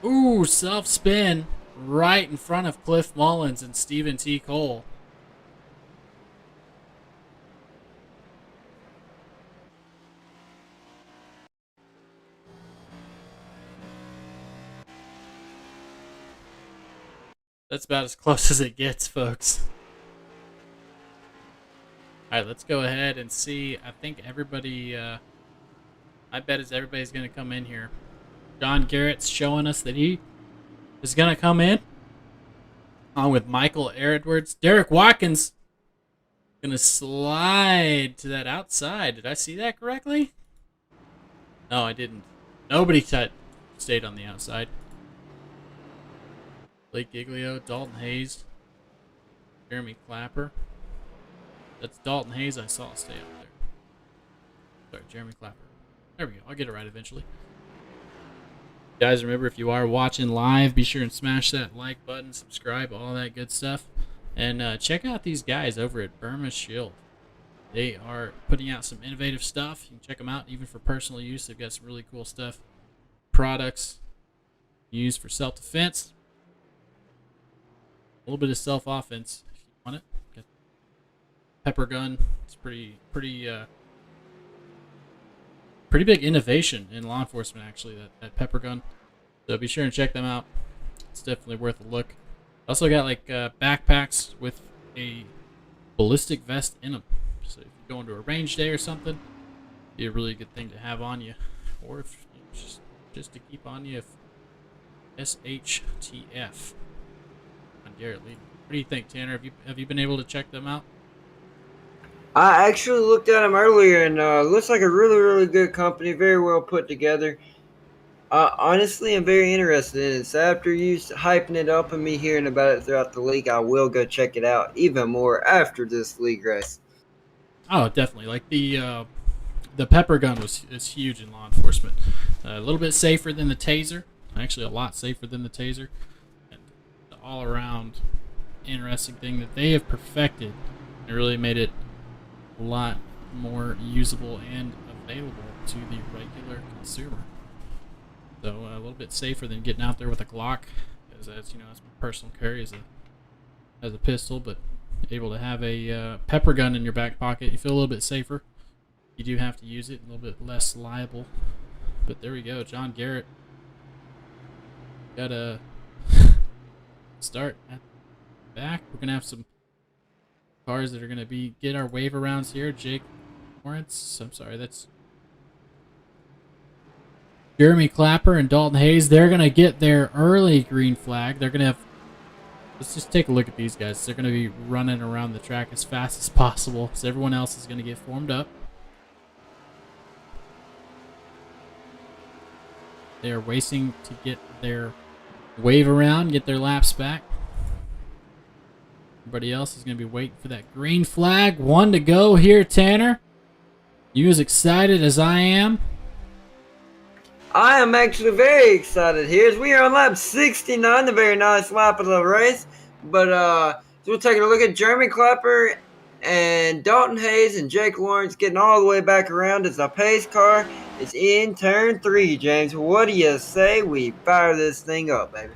Ooh, self-spin right in front of Cliff Mullins and Stephen T. Cole. That's about as close as it gets, folks. All right, let's go ahead and see. I think everybody, my bet is everybody's going to come in here. Jon Garrett's showing us that he is going to come in. On with Michael Edwards. Derek Watkins going to slide to that outside. Did I see that correctly? No, I didn't. Nobody stayed on the outside. Blake Giglio, Dalton Hayes, Jeremy Clapper. That's Dalton Hayes I saw stay up there. Sorry, Jeremy Clapper. There we go. I'll get it right eventually. Guys, remember, if you are watching live, be sure and smash that like button, subscribe, all that good stuff. And check out these guys over at Byrna Shield. They are putting out some innovative stuff. You can check them out even for personal use. They've got some really cool stuff. Products used for self-defense. A little bit of self-offense if you want it. Got pepper gun. It's pretty big innovation in law enforcement, actually, that pepper gun. So be sure and check them out. It's definitely worth a look. Also got like backpacks with a ballistic vest in them. So if you go into a range day or something, be a really good thing to have on you, or if just to keep on you. If SHTF. On Garrett Lee. What do you think, Tanner? Have you been able to check them out? I actually looked at them earlier, and looks like a really, really good company, very well put together. Honestly, I'm very interested in it. So after you hyping it up and me hearing about it throughout the league, I will go check it out even more after this league race. Oh, definitely. Like the pepper gun is huge in law enforcement. A little bit safer than the taser. Actually, a lot safer than the taser. And the all-around interesting thing that they have perfected and really made it a lot more usable and available to the regular consumer. So a little bit safer than getting out there with a Glock, as you know, that's my personal carry as a pistol. But able to have a pepper gun in your back pocket, you feel a little bit safer. You do have to use it, a little bit less liable. But there we go, Jon Garrett got a start at the back. We're gonna have some cars that are gonna get our wave arounds here. Jake Lawrence, I'm sorry, that's Jeremy Clapper and Dalton Hayes. They're gonna get their early green flag. They're gonna have. Let's just take a look at these guys. They're gonna be running around the track as fast as possible, so everyone else is gonna get formed up. They are racing to get their wave around, get their laps back. Everybody else is going to be waiting for that green flag. One to go here, Tanner. You as excited as I am? I am actually very excited here as we are on lap 69, the very nice lap of the race. But so we're taking a look at Jeremy Clapper and Dalton Hayes and Jake Lawrence getting all the way back around as the pace car is in turn 3, James. What do you say we fire this thing up, baby?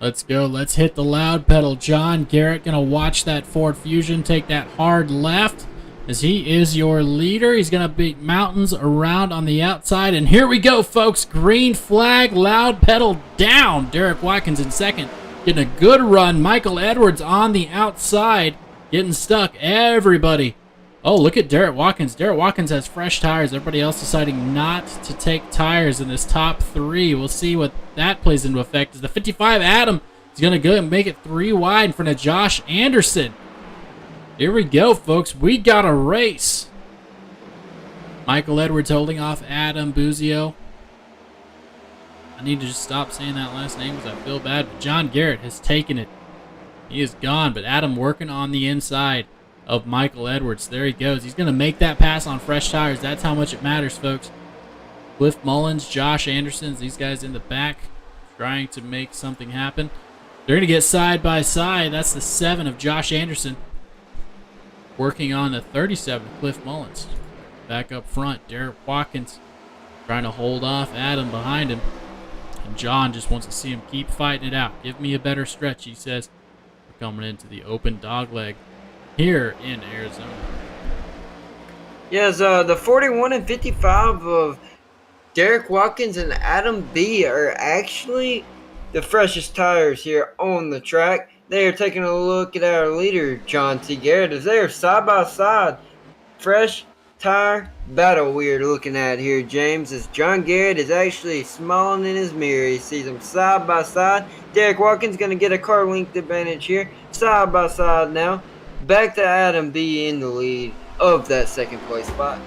Let's go. Let's hit the loud pedal. Jon Garrett going to watch that Ford Fusion take that hard left as he is your leader. He's going to beat mountains around on the outside. And here we go, folks. Green flag, loud pedal down. Derek Watkins in second. Getting a good run. Michael Edwards on the outside. Getting stuck. Everybody. Oh, look at Derek Watkins. Derek Watkins has fresh tires. Everybody else deciding not to take tires in this top 3. We'll see what that plays into effect. As the 55 Adam is going to go and make it 3 wide in front of Josh Anderson. Here we go, folks. We got a race. Michael Edwards holding off Adam Buzio. I need to just stop saying that last name because I feel bad. But Jon Garrett has taken it. He is gone, but Adam working on the inside of Michael Edwards. There he goes. He's going to make that pass on fresh tires. That's how much it matters, folks. Cliff Mullins, Josh Anderson, these guys in the back trying to make something happen. They're going to get side by side. That's the 7 of Josh Anderson. Working on the 37, Cliff Mullins. Back up front, Derek Watkins trying to hold off Adam behind him. And John just wants to see him keep fighting it out. Give me a better stretch, he says. We're coming into the open dogleg here in Arizona. Yes, the 41 and 55 of Derek Watkins and Adam B are actually the freshest tires here on the track. They are taking a look at our leader, Jon Garrett, as they are side by side. Fresh tire battle we are looking at here, James, as Jon Garrett is actually smiling in his mirror. He sees them side by side. Derek Watkins going to get a car length advantage here, side by side now. Back to Adam B in the lead of that second place spot.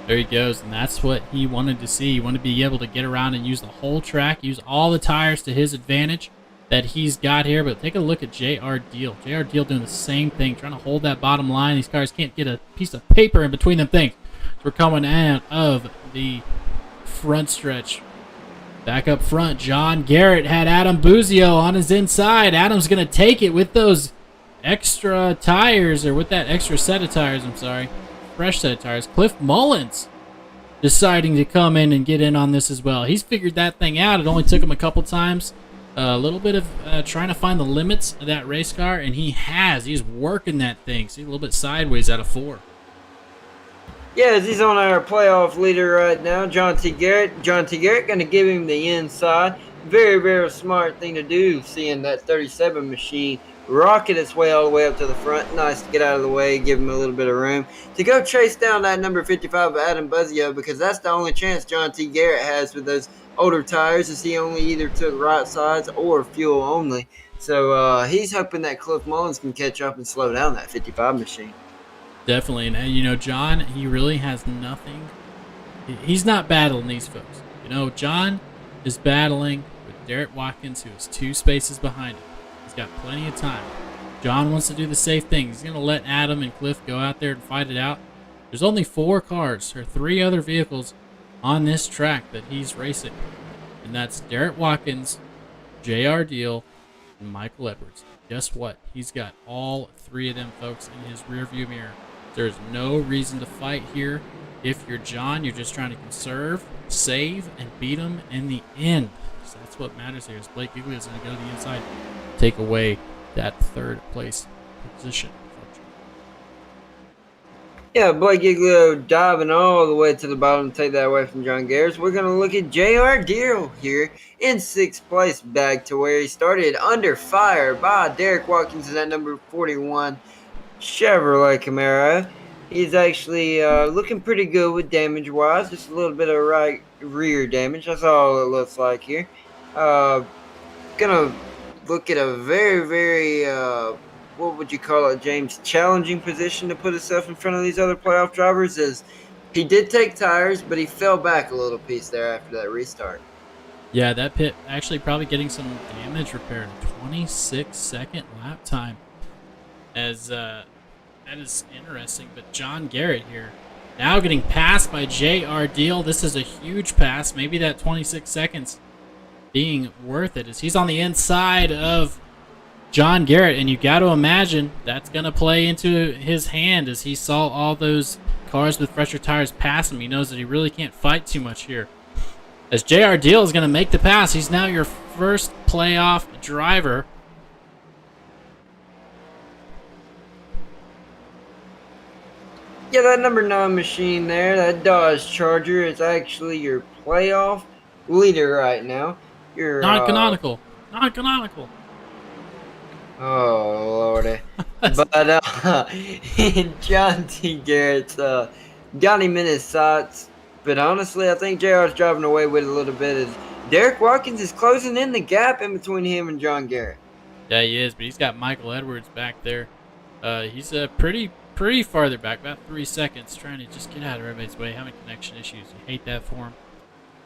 There he goes, and that's what he wanted to see. He wanted to be able to get around and use the whole track, use all the tires to his advantage that he's got here. But take a look at JR Deal. JR Deal doing the same thing, trying to hold that bottom line. These cars can't get a piece of paper in between them things. So we're coming out of the front stretch. Back up front, Jon Garrett had Adam Buzio on his inside. Adam's going to take it with those extra tires, or with that extra set of tires, I'm sorry. Fresh set of tires. Cliff Mullins deciding to come in and get in on this as well. He's figured that thing out. It only took him a couple times. A little bit of trying to find the limits of that race car, and he has. He's working that thing. See, a little bit sideways out of 4. Yeah, he's on our playoff leader right now, Jon Garrett. Jon Garrett going to give him the inside. Very, very smart thing to do, seeing that 37 machine rocket its way all the way up to the front. Nice to get out of the way, give him a little bit of room to go chase down that number 55 Adam Buzio, because that's the only chance Jon Garrett has with those older tires, is he only either took right sides or fuel only. So he's hoping that Cliff Mullins can catch up and slow down that 55 machine. Definitely, and you know, John, he really has nothing. He's not battling these folks. You know, John is battling with Derek Watkins, who is 2 spaces behind him. He's got plenty of time. John wants to do the safe thing. He's going to let Adam and Cliff go out there and fight it out. There's only 4 cars, or 3 other vehicles on this track that he's racing. And that's Derek Watkins, JR Deal, and Michael Edwards. Guess what? He's got all 3 of them folks in his rearview mirror. There's no reason to fight here. If you're John, you're just trying to conserve, save, and beat them in the end. So that's what matters here. Is Blake Giglio is going to go to the inside, take away that 3rd place position. Yeah, Blake Giglio diving all the way to the bottom to take that away from Jon Garrett. We're going to look at JR Deal here in 6th place, back to where he started, under fire by Derek Watkins in that number 41 Chevrolet Camaro. He's actually looking pretty good with damage-wise. Just a little bit of right rear damage. That's all it looks like here. Gonna look at a very, very, what would you call it, James, challenging position to put himself in front of these other playoff drivers, as he did take tires, but he fell back a little piece there after that restart. Yeah, that pit actually probably getting some damage repaired. 26-second lap time. As that is interesting, but Jon Garrett here now getting passed by JR Deal. This is a huge pass. Maybe that 26 seconds being worth it, as he's on the inside of Jon Garrett, and you got to imagine that's going to play into his hand, as he saw all those cars with fresher tires pass him. He knows that he really can't fight too much here. As JR Deal is going to make the pass, he's now your first playoff driver. Yeah, that number 9 machine there, that Dodge Charger, is actually your playoff leader right now. Your Non-canonical. Non-canonical. Oh, Lordy. But Jon Garrett's got him in his sights. But honestly, I think JR's driving away with it a little bit. As Derek Watkins is closing in the gap in between him and Jon Garrett. Yeah, he is, but he's got Michael Edwards back there. He's pretty farther back, about 3 seconds, trying to just get out of everybody's way, having connection issues. You hate that for him.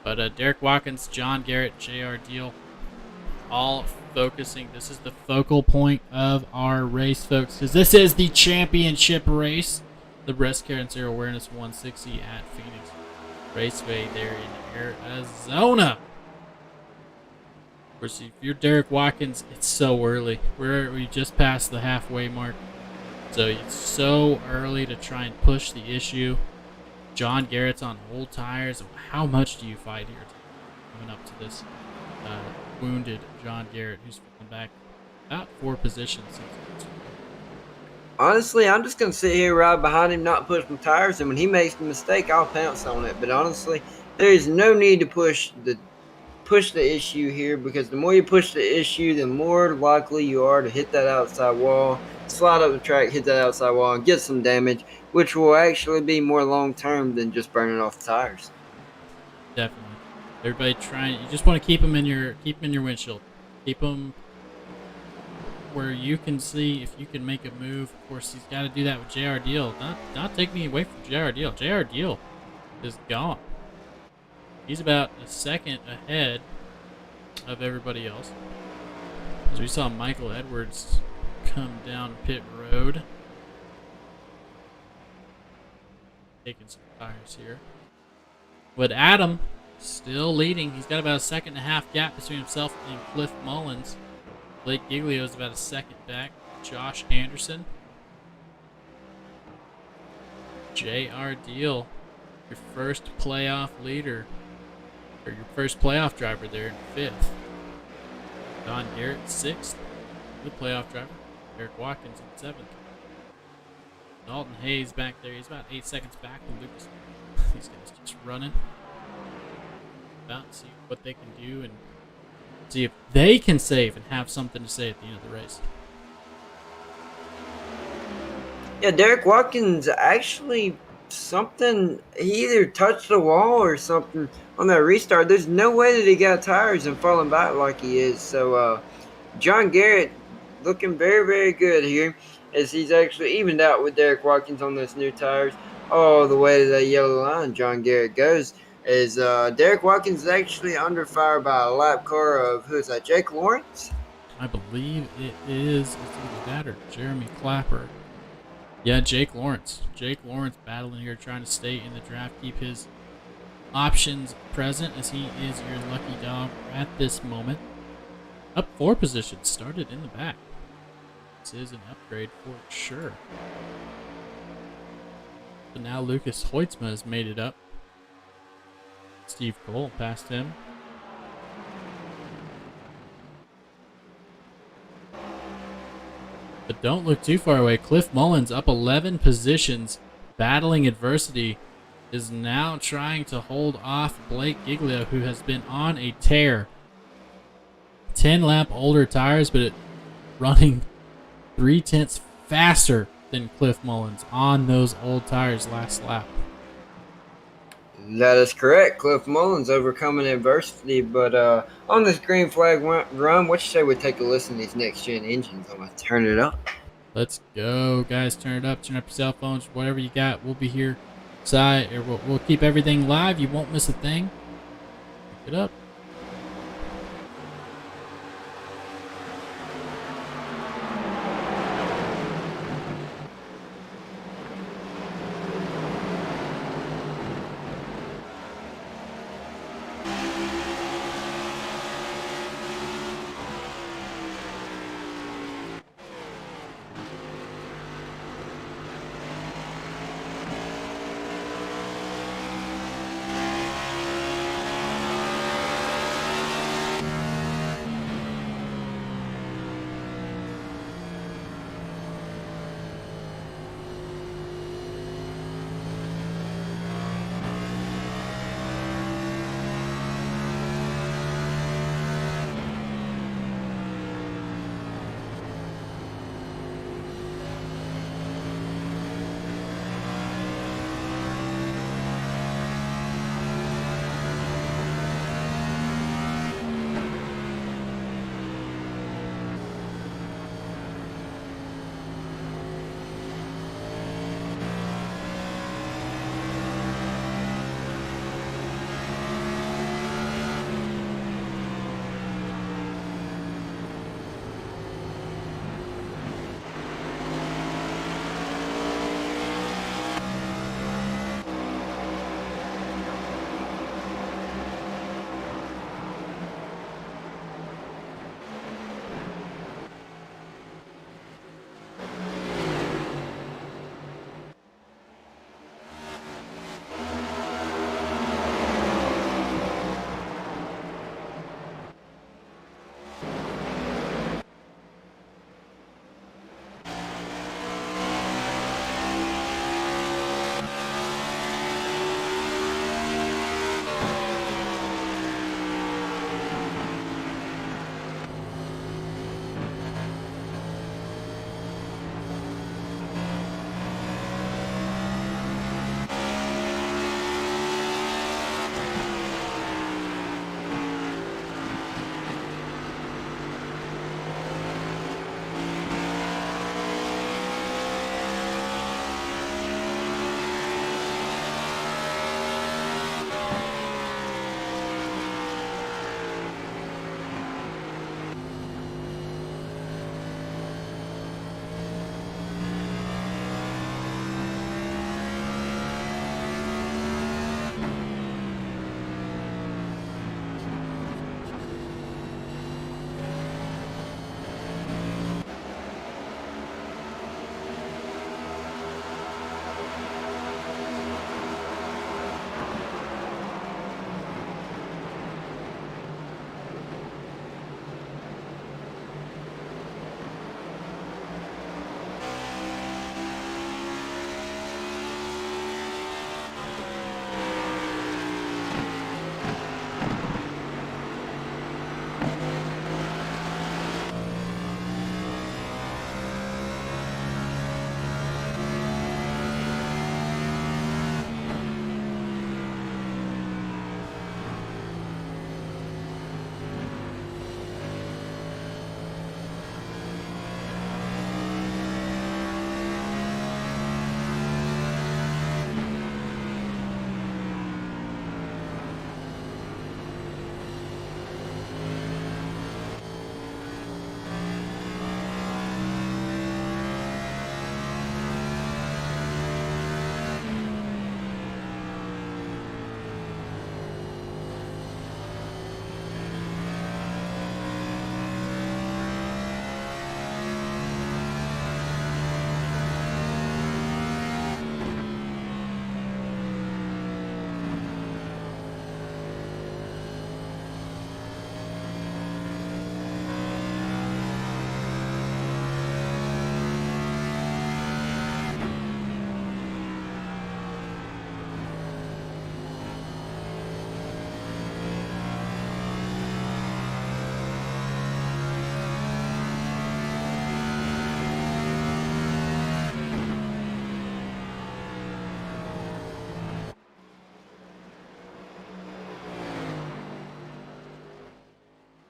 But Derek Watkins, Jon Garrett, JR Deal, all focusing. This is the focal point of our race, folks, because this is the championship race. The Breast Care and Zero Awareness 160 at Phoenix Raceway there in Arizona. Of course, if you're Derek Watkins, it's so early. We just passed the halfway mark. So it's so early to try and push the issue. Jon Garrett's on old tires. How much do you fight here coming up to this wounded Jon Garrett, who's fallen back about 4 positions. Honestly, I'm just going to sit here right behind him, not push my tires, and when he makes a mistake, I'll pounce on it. But honestly, there is no need to push the issue here, because the more you push the issue, the more likely you are to hit that outside wall, slide up the track, hit that outside wall, and get some damage, which will actually be more long-term than just burning off the tires. Definitely. Everybody trying. You just want to keep them in your windshield. Keep them where you can see if you can make a move. Of course, he's got to do that with JR Deal. Not taking away from JR Deal. JR Deal is gone. He's about a second ahead of everybody else. As we saw Michael Edwards come down pit road. Taking some tires here. But Adam still leading. He's got about a 1.5 second gap between himself and Cliff Mullins. Blake Giglio is about a second back. Josh Anderson. JR Deal, your first playoff leader. Or your first playoff driver there in 5th. Jon Garrett, 6th. Good playoff driver. Eric Watkins in 7th. Dalton Hayes back there. He's about 8 seconds back from Lucas. These guys just running. About to see what they can do and see if they can save and have something to say at the end of the race. Yeah, Derek Watkins actually he either touched the wall or something on that restart. There's no way that he got tires and falling back like he is. So Jon Garrett looking very, very good here, as he's actually evened out with Derek Watkins on those new tires all the way to that yellow line. Jon Garrett goes, as Derek Watkins is actually under fire by a lap car of, who is that, Jake Lawrence? I believe it is either that or Jeremy Clapper. Yeah, Jake Lawrence. Jake Lawrence battling here, trying to stay in the draft, keep his options present, as he is your lucky dog at this moment. Up 4 positions, started in the back. This is an upgrade for sure. So now Lucas Hoitzma has made it up. Steve Cole passed him. But don't look too far away. Cliff Mullins up 11 positions, battling adversity, is now trying to hold off Blake Giglio, who has been on a tear. 10 lap older tires, but running 0.3 faster than Cliff Mullins on those old tires last lap. That is correct. Cliff Mullins overcoming adversity, but on this green flag run, what you say we take a listen to these next-gen engines? I'm going to turn it up. Let's go, guys. Turn it up. Turn up your cell phones. Whatever you got, we'll be here. We'll keep everything live. You won't miss a thing. Pick it up.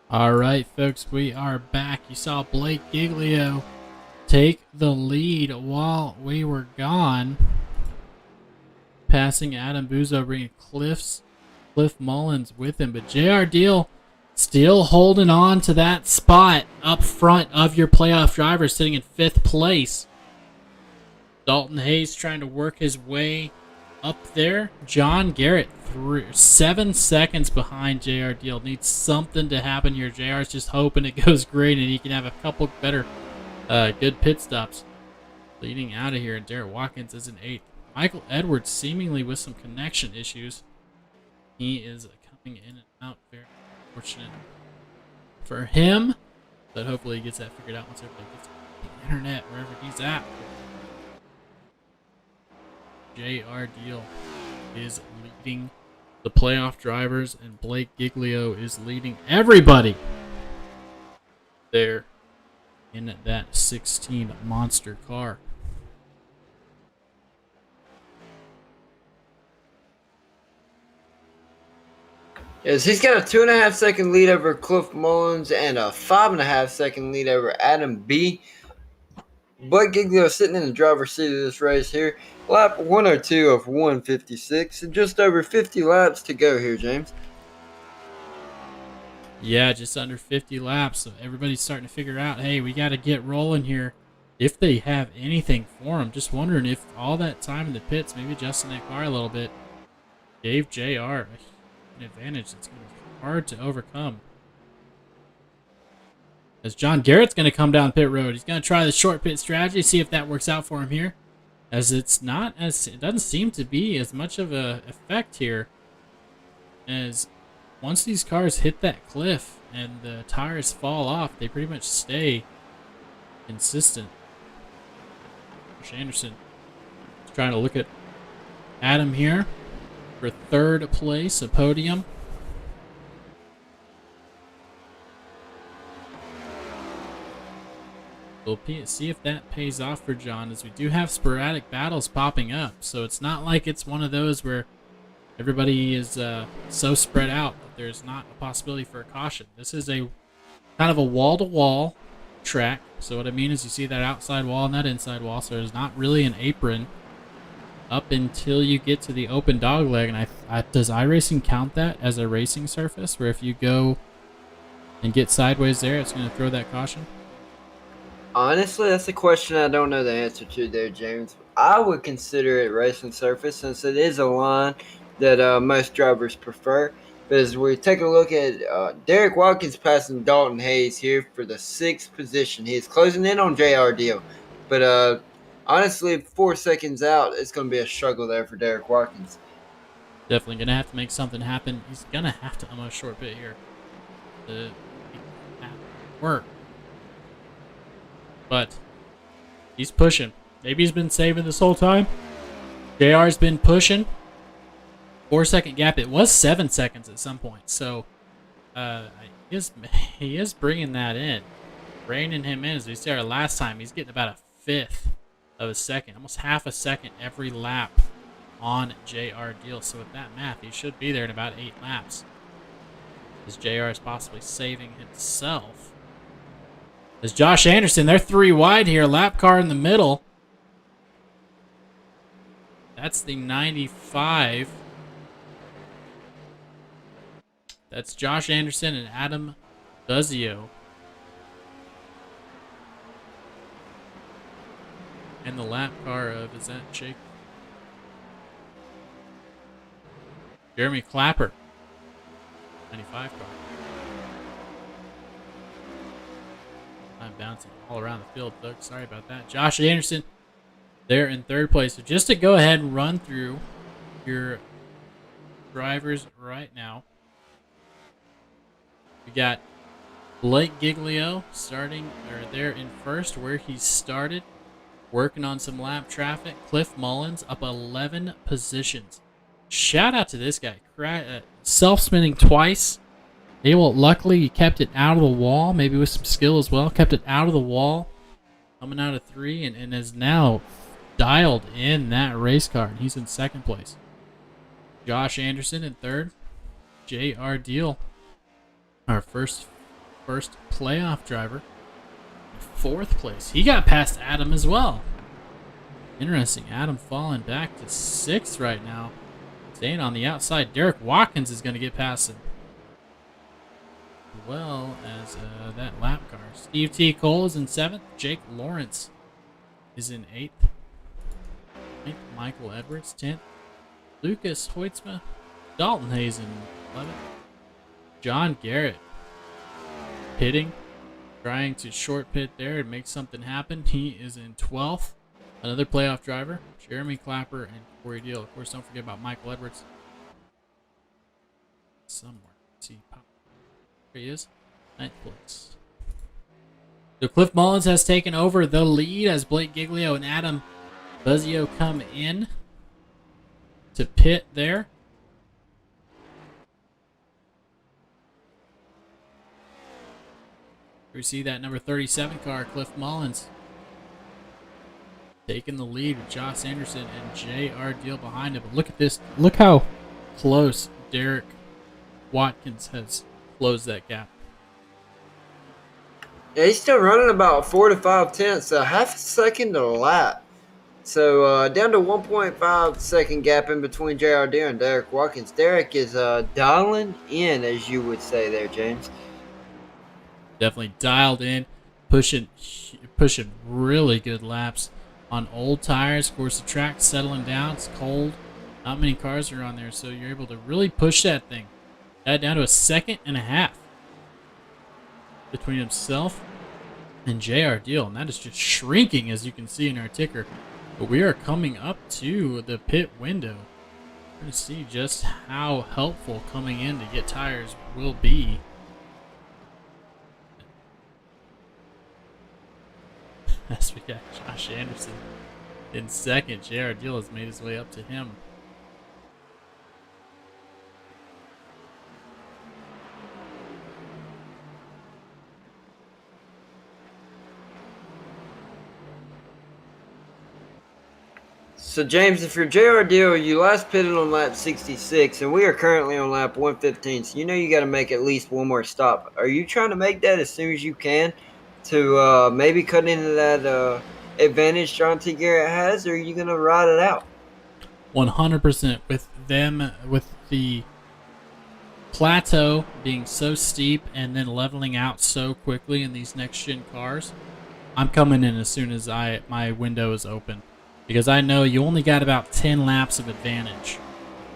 All right, folks, we are back. You saw Blake Giglio take the lead while we were gone, passing Adam Buzo, bringing Cliff Mullins with him. But JR Deal still holding on to that spot up front of your playoff drivers, sitting in 5th place. Dalton Hayes trying to work his way up there. Jon Garrett 7 seconds behind JR Deal. Needs something to happen here. JR's just hoping it goes great and he can have a couple better good pit stops leading out of here. And Derek Watkins is in 8th. Michael Edwards seemingly with some connection issues. He is coming in and out. Very fortunate for him, but hopefully he gets that figured out once everybody gets the internet wherever he's at. JR Deal is leading the playoff drivers, and Blake Giglio is leading everybody there in that 16 monster car. Yes, he's got a 2.5 second lead over Cliff Mullins and a 5.5 second lead over Adam B. Blake Giglio sitting in the driver's seat of this race here. Lap 102 of 156 and just over 50 laps to go here, James. Yeah, just under 50 laps. So everybody's starting to figure out, hey, we got to get rolling here. If they have anything for him, just wondering if all that time in the pits, maybe adjusting that car a little bit, gave JR an advantage that's going to be hard to overcome. As Jon Garrett's going to come down pit road. He's going to try the short pit strategy, see if that works out for him here. As it doesn't seem to be as much of a effect here. As once these cars hit that cliff and the tires fall off, they pretty much stay consistent. Josh Anderson is trying to look at Adam here for 3rd place, a podium. We'll see if that pays off for John, as we do have sporadic battles popping up. So it's not like it's one of those where everybody is so spread out that there's not a possibility for a caution. This is a kind of a wall-to-wall track. So what I mean is you see that outside wall and that inside wall. So there's not really an apron up until you get to the open dog leg. And does iRacing count that as a racing surface, where if you go and get sideways there, it's going to throw that caution? Honestly, that's a question I don't know the answer to there, James. I would consider it racing surface since it is a line that most drivers prefer. But as we take a look at Derek Watkins passing Dalton Hayes here for the 6th position. He is closing in on JR Deal. But honestly, 4 seconds out, it's going to be a struggle there for Derek Watkins. Definitely going to have to make something happen. He's going to have to almost short pit here to make that work. But he's pushing. Maybe he's been saving this whole time. JR's been pushing. 4-second gap. It was 7 seconds at some point. So he is bringing that in. Reining him in. As we said last time, he's getting about a 1/5 of a second. Almost half a second every lap on JR Deal. So with that math, he should be there in about 8 laps. As JR is possibly saving himself. As Josh Anderson, they're 3 wide here. Lap car in the middle. That's the 95. That's Josh Anderson and Adam Buzzio. And the lap car of, is that Jake? Jeremy Clapper. 95 car. I'm bouncing all around the field, folks. Sorry about that. Josh Anderson there in 3rd place. So just to go ahead and run through your drivers right now. We got Blake Giglio starting there in 1st, where he started, working on some lap traffic. Cliff Mullins up 11 positions. Shout out to this guy. Self-spinning twice. Luckily, he kept it out of the wall, maybe with some skill as well. Kept it out of the wall, coming out of 3, and is now dialed in that race car. And he's in 2nd place. Josh Anderson in 3rd. JR Deal, our first first playoff driver. 4th place. He got past Adam as well. Interesting. Adam falling back to 6th right now. Staying on the outside. Derek Watkins is going to get past him. As well as that lap car. Steve T. Cole is in 7th. Jake Lawrence is in 8th. Michael Edwards, 10th. Lucas Hoitzma. Dalton Hayes in 11th. Jon Garrett pitting. Trying to short pit there and make something happen. He is in 12th. Another playoff driver, Jeremy Clapper and Corey Deal. Of course, don't forget about Michael Edwards. Somewhere. Let's see. There he is. 9th place. So Cliff Mullins has taken over the lead as Blake Giglio and Adam Buzzio come in to pit there. We see that number 37 car, Cliff Mullins, taking the lead with Josh Anderson and J.R. Deal behind him. But look at this. Look how close Derek Watkins has closed that gap. Yeah, he's still running about 4 to 5 tenths, so half a second a lap. So down to 1.5 second gap in between J.R. Deal and Derek Watkins. Derek is dialing in, as you would say there, James. Definitely dialed in, pushing really good laps on old tires. Of course, the track's settling down. It's cold. Not many cars are on there, so you're able to really push that thing. That down to a second and a half between himself and J.R. Deal, and that is just shrinking, as you can see in our ticker. But we are coming up to the pit window. We're going to see just how helpful coming in to get tires will be. As we got Josh Anderson in 2nd. J.R. Deal has made his way up to him. So, James, if you're J.R. Deal, you last pitted on lap 66, and we are currently on lap 115, so you know you got to make at least one more stop. Are you trying to make that as soon as you can to maybe cut into that advantage Jon T. Garrett has, or are you going to ride it out? 100% with the plateau being so steep and then leveling out so quickly in these next-gen cars. I'm coming in as soon as my window is open, because I know you only got about 10 laps of advantage,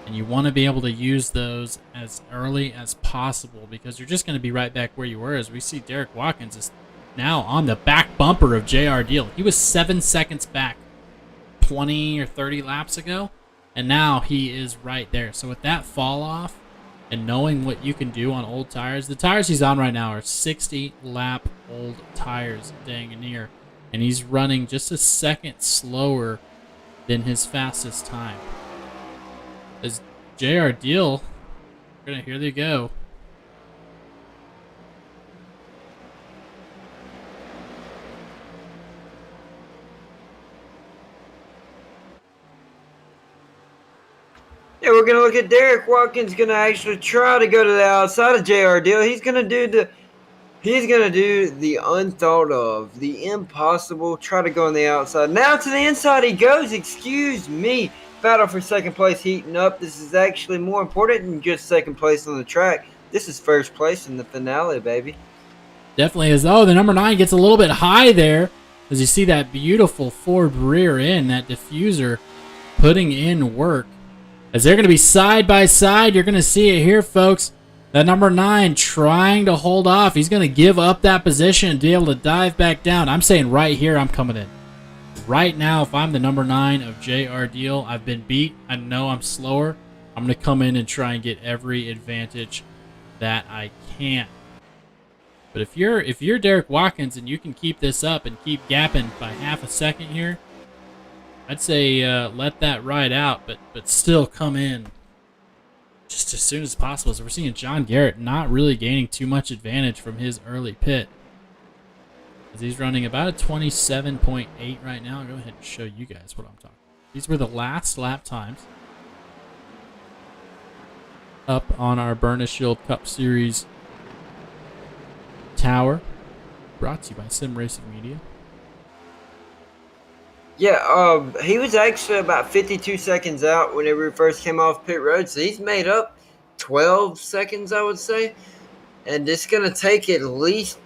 and you want to be able to use those as early as possible, because you're just going to be right back where you were. As we see, Derek Watkins is now on the back bumper of J.R. Deal. He was 7 seconds back 20 or 30 laps ago, and now he is right there. So with that fall off and knowing what you can do on old tires, the tires he's on right now are 60 lap old tires, dang near, and he's running just a second slower than his fastest time. As J.R. Deal, here they go. Yeah, we're going to look at Derek Watkins going to actually try to go to the outside of J.R. Deal. He's going to do the unthought of, the impossible, try to go on the outside. Now to the inside he goes, excuse me. Battle for second place heating up. This is actually more important than just second place on the track. This is first place in the finale, baby. Definitely is. Oh, the number 9 gets a little bit high there. As you see that beautiful Ford rear end, that diffuser putting in work. As they're going to be side by side, you're going to see it here, folks. That number 9 trying to hold off. He's going to give up that position and be able to dive back down. I'm saying right here, I'm coming in. Right now, if I'm the number 9 of J.R. Deal, I've been beat. I know I'm slower. I'm going to come in and try and get every advantage that I can. But if you're Derek Watkins and you can keep this up and keep gapping by half a second here, I'd say let that ride out, but still come in just as soon as possible. So we're seeing Jon Garrett not really gaining too much advantage from his early pit, as he's running about a 27.8 right now. I'll go ahead and show you guys what I'm talking about. These were the last lap times up on our Byrna Shield Cup Series Tower, brought to you by Sim Racing Media. Yeah, he was actually about 52 seconds out whenever he first came off pit road, so he's made up 12 seconds, I would say. And it's going to take at least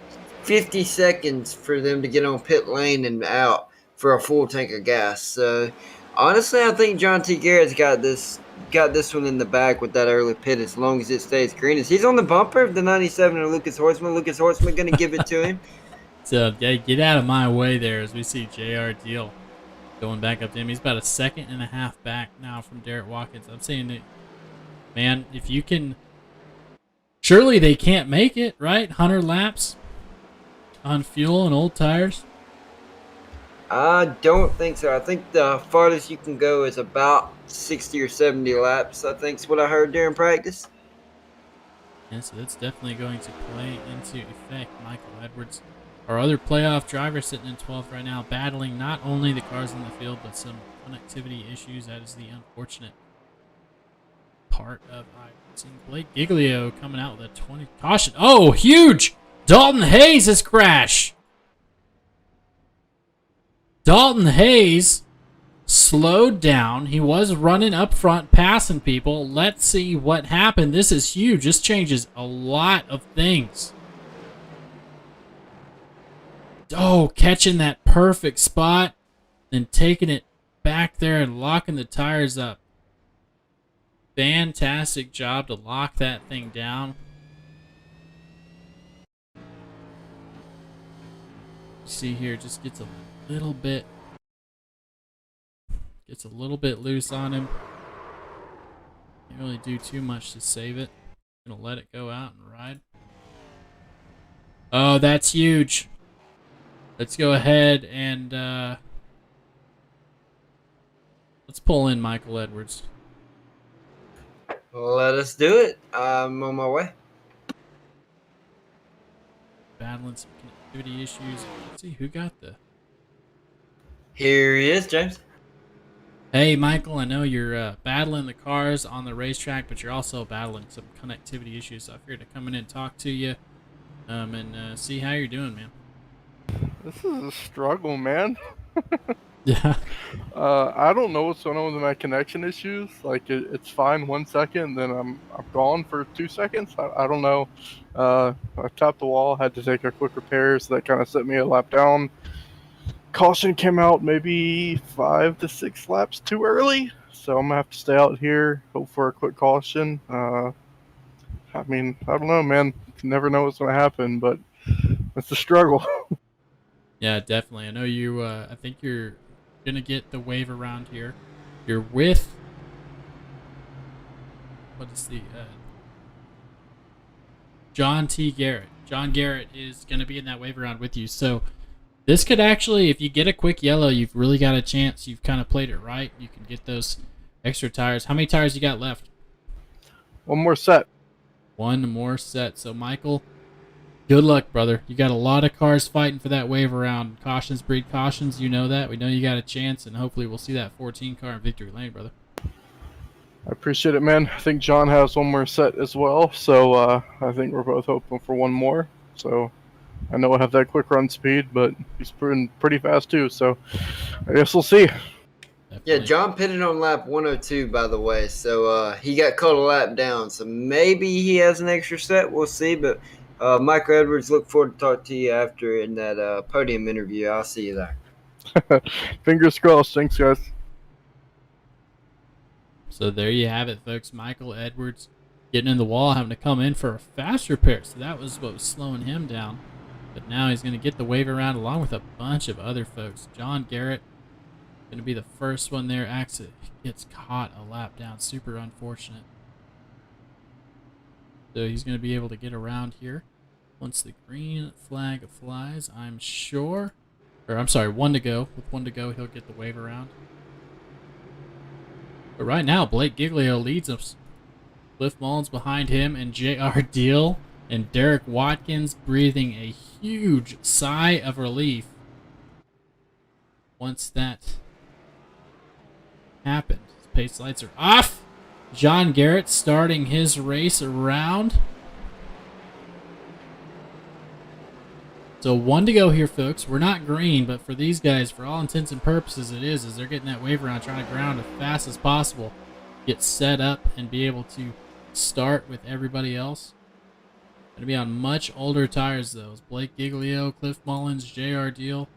50 seconds for them to get on pit lane and out for a full tank of gas. So, honestly, I think Jon T. Garrett's got this one in the bag with that early pit as long as it stays green. As he's on the bumper of the 97 of Lucas Horseman. Lucas Horseman going to give it to him. So, yeah, get out of my way there as we see JR Deal going back up to him. He's about a second and a half back now from Derek Watkins. I'm saying that, man, if you can... Surely they can't make it, right? 100 laps on fuel and old tires? I don't think so. I think the farthest you can go is about 60 or 70 laps, I think is what I heard during practice. Yeah, so that's definitely going to play into effect. Michael Edwards, our other playoff driver, sitting in 12th right now, battling not only the cars in the field, but some connectivity issues. That is the unfortunate part of seeing Blake Giglio coming out with a 20 caution. Oh, huge! Dalton Hayes' crash. Dalton Hayes slowed down. He was running up front, passing people. Let's see what happened. This is huge. This changes a lot of things. Oh, catching that perfect spot, then taking it back there and locking the tires up. Fantastic job to lock that thing down. See here, just gets a little bit loose on him. Can't really do too much to save it. Gonna let it go out and ride. Oh, that's huge. Let's go ahead and let's pull in Michael Edwards. Let us do it. I'm on my way. Battling some connectivity issues. Let's see who got the... Here he is, James. Hey, Michael, I know you're battling the cars on the racetrack, but you're also battling some connectivity issues. So I figured to come in and talk to you and see how you're doing, man. This is a struggle, man. Yeah. I don't know what's going on with my connection issues. Like it's fine 1 second, then I'm gone for 2 seconds. I don't know. I tapped the wall, had to take a quick repair, so that kind of set me a lap down. Caution came out maybe 5 to 6 laps too early, so I'm gonna have to stay out here, hope for a quick caution. I mean, I don't know, man. You never know what's gonna happen, but it's a struggle. Yeah, definitely. I know you. I think you're gonna get the wave around here. You're with. What is the? Jon T. Garrett. Jon Garrett is gonna be in that wave around with you. So this could actually, if you get a quick yellow, you've really got a chance. You've kind of played it right. You can get those extra tires. How many tires you got left? One more set. One more set. So Michael, good luck, brother. You got a lot of cars fighting for that wave around. Cautions breed cautions. You know that. We know you got a chance, and hopefully we'll see that 14 car in victory lane, brother. I appreciate it, man. I think John has one more set as well, so I think we're both hoping for one more. So I know I have that quick run speed, but he's proven pretty fast too, so I guess we'll see. Definitely. Yeah, John pitted on lap 102, by the way, so he got caught a lap down, so maybe he has an extra set. We'll see, but Michael Edwards, look forward to talk to you after in that podium interview. I'll see you there. Fingers crossed. Thanks, guys. So there you have it, folks. Michael Edwards getting in the wall, having to come in for a fast repair. So that was what was slowing him down. But now he's going to get the wave around along with a bunch of other folks. Jon Garrett going to be the first one there. Actually gets caught a lap down. Super unfortunate. So he's going to be able to get around here once the green flag flies, I'm sure. Or I'm sorry, 1 to go. With 1 to go, he'll get the wave around. But right now, Blake Giglio leads us. Cliff Mullins behind him, and J.R. Deal and Derek Watkins breathing a huge sigh of relief once that happened. His pace lights are off. Jon Garrett starting his race around. So 1 to go here, folks. We're not green, but for these guys, for all intents and purposes, it is, as they're getting that wave around, trying to ground as fast as possible, get set up, and be able to start with everybody else. Going to be on much older tires, though. It's Blake Giglio, Cliff Mullins, J.R. Deal,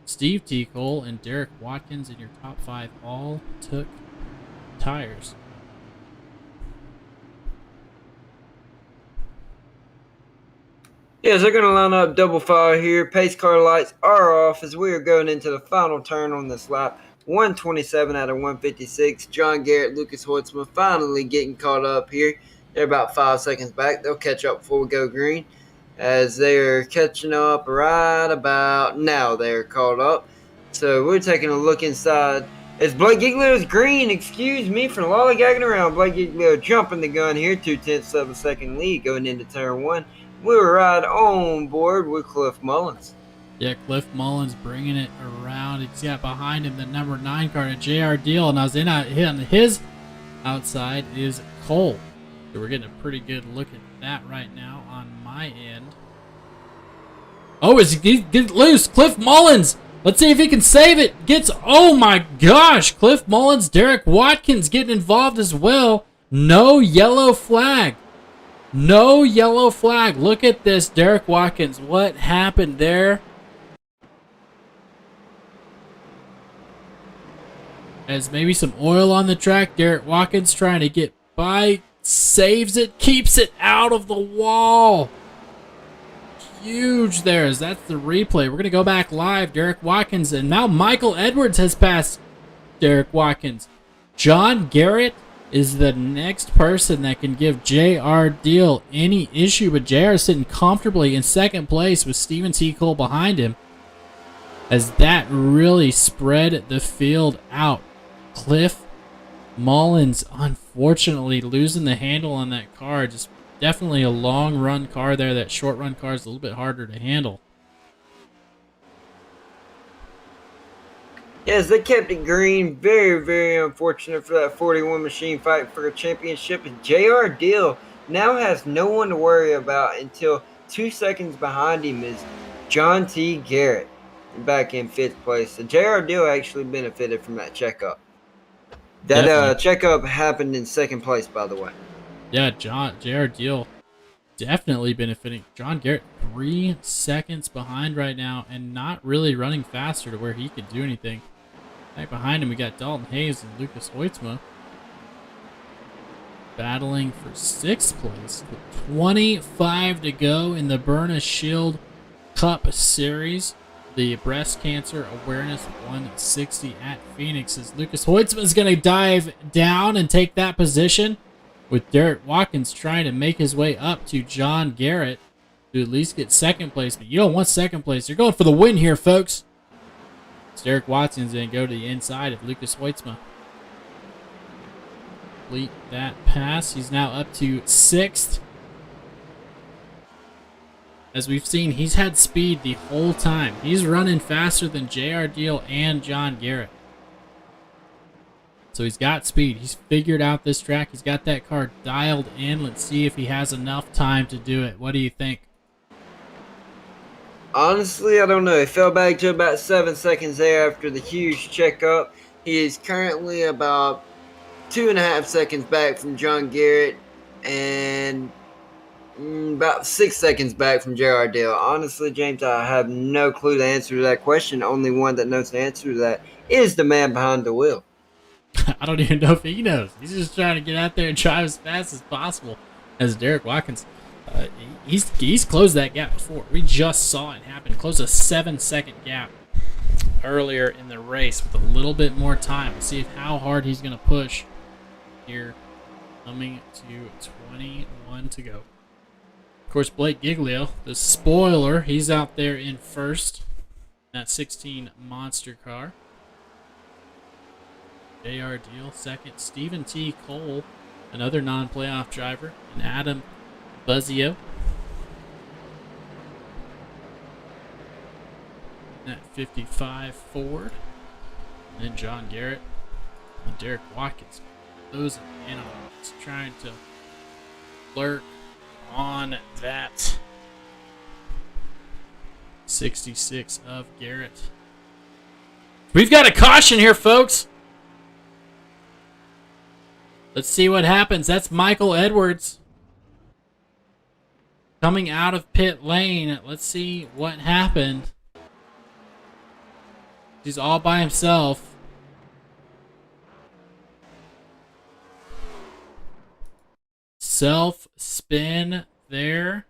Steve T. Cole, and Derek Watkins in your top 5 all took tires. Yes, they're going to line up double file here. Pace car lights are off as we are going into the final turn on this lap. 127 out of 156. Jon Garrett, Lucas Hoitzman finally getting caught up here. They're about 5 seconds back. They'll catch up before we go green. As they're catching up right about now, they're caught up. So we're taking a look inside. As Blake Giglio's green, excuse me for lollygagging around. Blake Giglio jumping the gun here. 0.2 of a second lead going into turn 1. We were right on board with Cliff Mullins. Yeah, Cliff Mullins bringing it around. He's got behind him the number 9 car to J.R. Deal, and I was on his outside is Cole. So we're getting a pretty good look at that right now on my end. Oh, is he get loose? Cliff Mullins. Let's see if he can save it. Oh my gosh, Cliff Mullins, Derek Watkins getting involved as well. No yellow flag. No yellow flag. Look at this, Derek Watkins. What happened there? As maybe some oil on the track. Derek Watkins trying to get by. Saves it. Keeps it out of the wall. Huge there. As that's the replay. We're going to go back live. Derek Watkins. And now Michael Edwards has passed Derek Watkins. Jon Garrett is the next person that can give J.R. Deal any issue, but J.R. sitting comfortably in second place with Steven T. Cole behind him, as that really spread the field out. Cliff Mullins, unfortunately, losing the handle on that car. Just definitely a long run car there. That short run car is a little bit harder to handle. Yes, they kept it green. Very, very unfortunate for that 41 machine fight for a championship. And J.R. Deal now has no one to worry about until 2 seconds behind him is Jon T. Garrett back in 5th place. So J.R. Deal actually benefited from that checkup. That checkup happened in 2nd place, by the way. Yeah, J.R. Deal definitely benefiting. Jon Garrett 3 seconds behind right now and not really running faster to where he could do anything. Back behind him, we got Dalton Hayes and Lucas Hoitzma battling for 6th place with 25 to go in the Byrna Shield Cup Series. The Breast Cancer Awareness 160 at Phoenix, as Lucas Hoitzma is going to dive down and take that position, with Derek Watkins trying to make his way up to Jon Garrett to at least get 2nd place. But you don't want 2nd place. You're going for the win here, folks. Derek Watkins going to go to the inside of Lucas Hoitzma. Complete that pass. He's now up to 6th. As we've seen, he's had speed the whole time. He's running faster than J.R. Deal and Jon Garrett. So he's got speed. He's figured out this track. He's got that car dialed in. Let's see if he has enough time to do it. What do you think? Honestly, I don't know. He fell back to about 7 seconds there after the huge checkup. He is currently about 2.5 seconds back from Jon Garrett and about 6 seconds back from J.R. Deal. Honestly, James, I have no clue the answer to that question. Only one that knows the answer to that is the man behind the wheel. I don't even know if he knows. He's just trying to get out there and drive as fast as possible. As Derek Watkins, he's closed that gap before. We just saw it happen. Closed a 7-second gap earlier in the race with a little bit more time. We'll see how hard he's going to push here. Coming to 21 to go. Of course, Blake Giglio, the spoiler, he's out there in 1st. That 16 monster car. J.R. Deal 2nd. Steven T. Cole, another non-playoff driver. And Adam Buzzio. That 55 Ford. And then Jon Garrett and Derek Watkins. Those animals trying to flirt on that 66 of Garrett. We've got a caution here, folks. Let's see what happens. That's Michael Edwards coming out of pit lane. Let's see what happened. He's all by himself. Self spin there.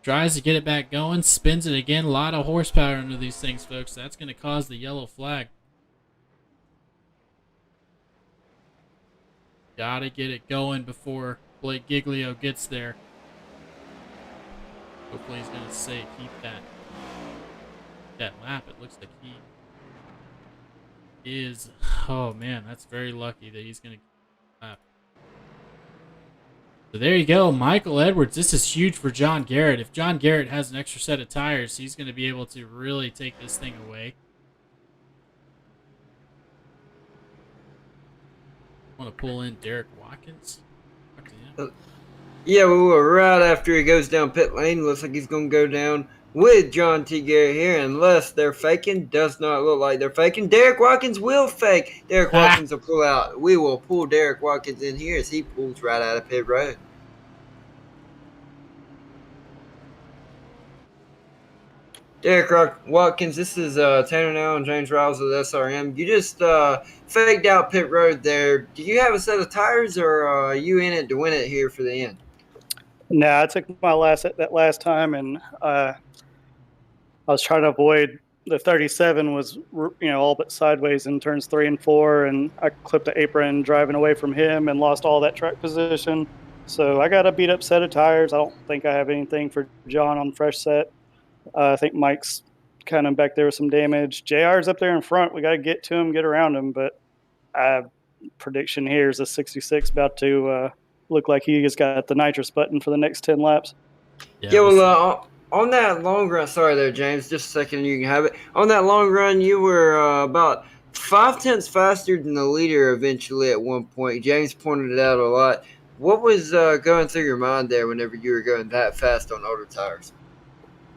Tries to get it back going, spins it again. A lot of horsepower under these things, folks. That's going to cause the yellow flag. Gotta get it going before Blake Giglio gets there. Hopefully he's going to say keep that lap. It looks like he is. Oh, man, that's very lucky that he's going to keep the lap. So there you go, Michael Edwards. This is huge for Jon Garrett. If Jon Garrett has an extra set of tires, he's going to be able to really take this thing away. Want to pull in Derek Watkins? Yeah, we were right after he goes down pit lane. Looks like he's going to go down with Jon T. Garrett here, unless they're faking. Does not look like they're faking. Derek Watkins will fake. Derek Watkins will pull out. We will pull Derek Watkins in here as he pulls right out of pit road. Derek Watkins, this is Tanner now and James Riles with SRM. You just faked out pit road there. Do you have a set of tires, or are you in it to win it here for the end? No, I took my that last time, and I was trying to avoid the 37 was all but sideways in turns 3 and 4, and I clipped the apron driving away from him and lost all that track position. So I got a beat up set of tires. I don't think I have anything for John on fresh set. I think Mike's kind of back there with some damage. JR's up there in front. We got to get to him, get around him. But prediction here is a 66 about to look like he has got the nitrous button for the next 10 laps. Yeah, well, on that long run, sorry there, James, just a second, you can have it. On that long run, you were about 5/10 faster than the leader eventually at one point. James pointed it out a lot. What was going through your mind there whenever you were going that fast on older tires?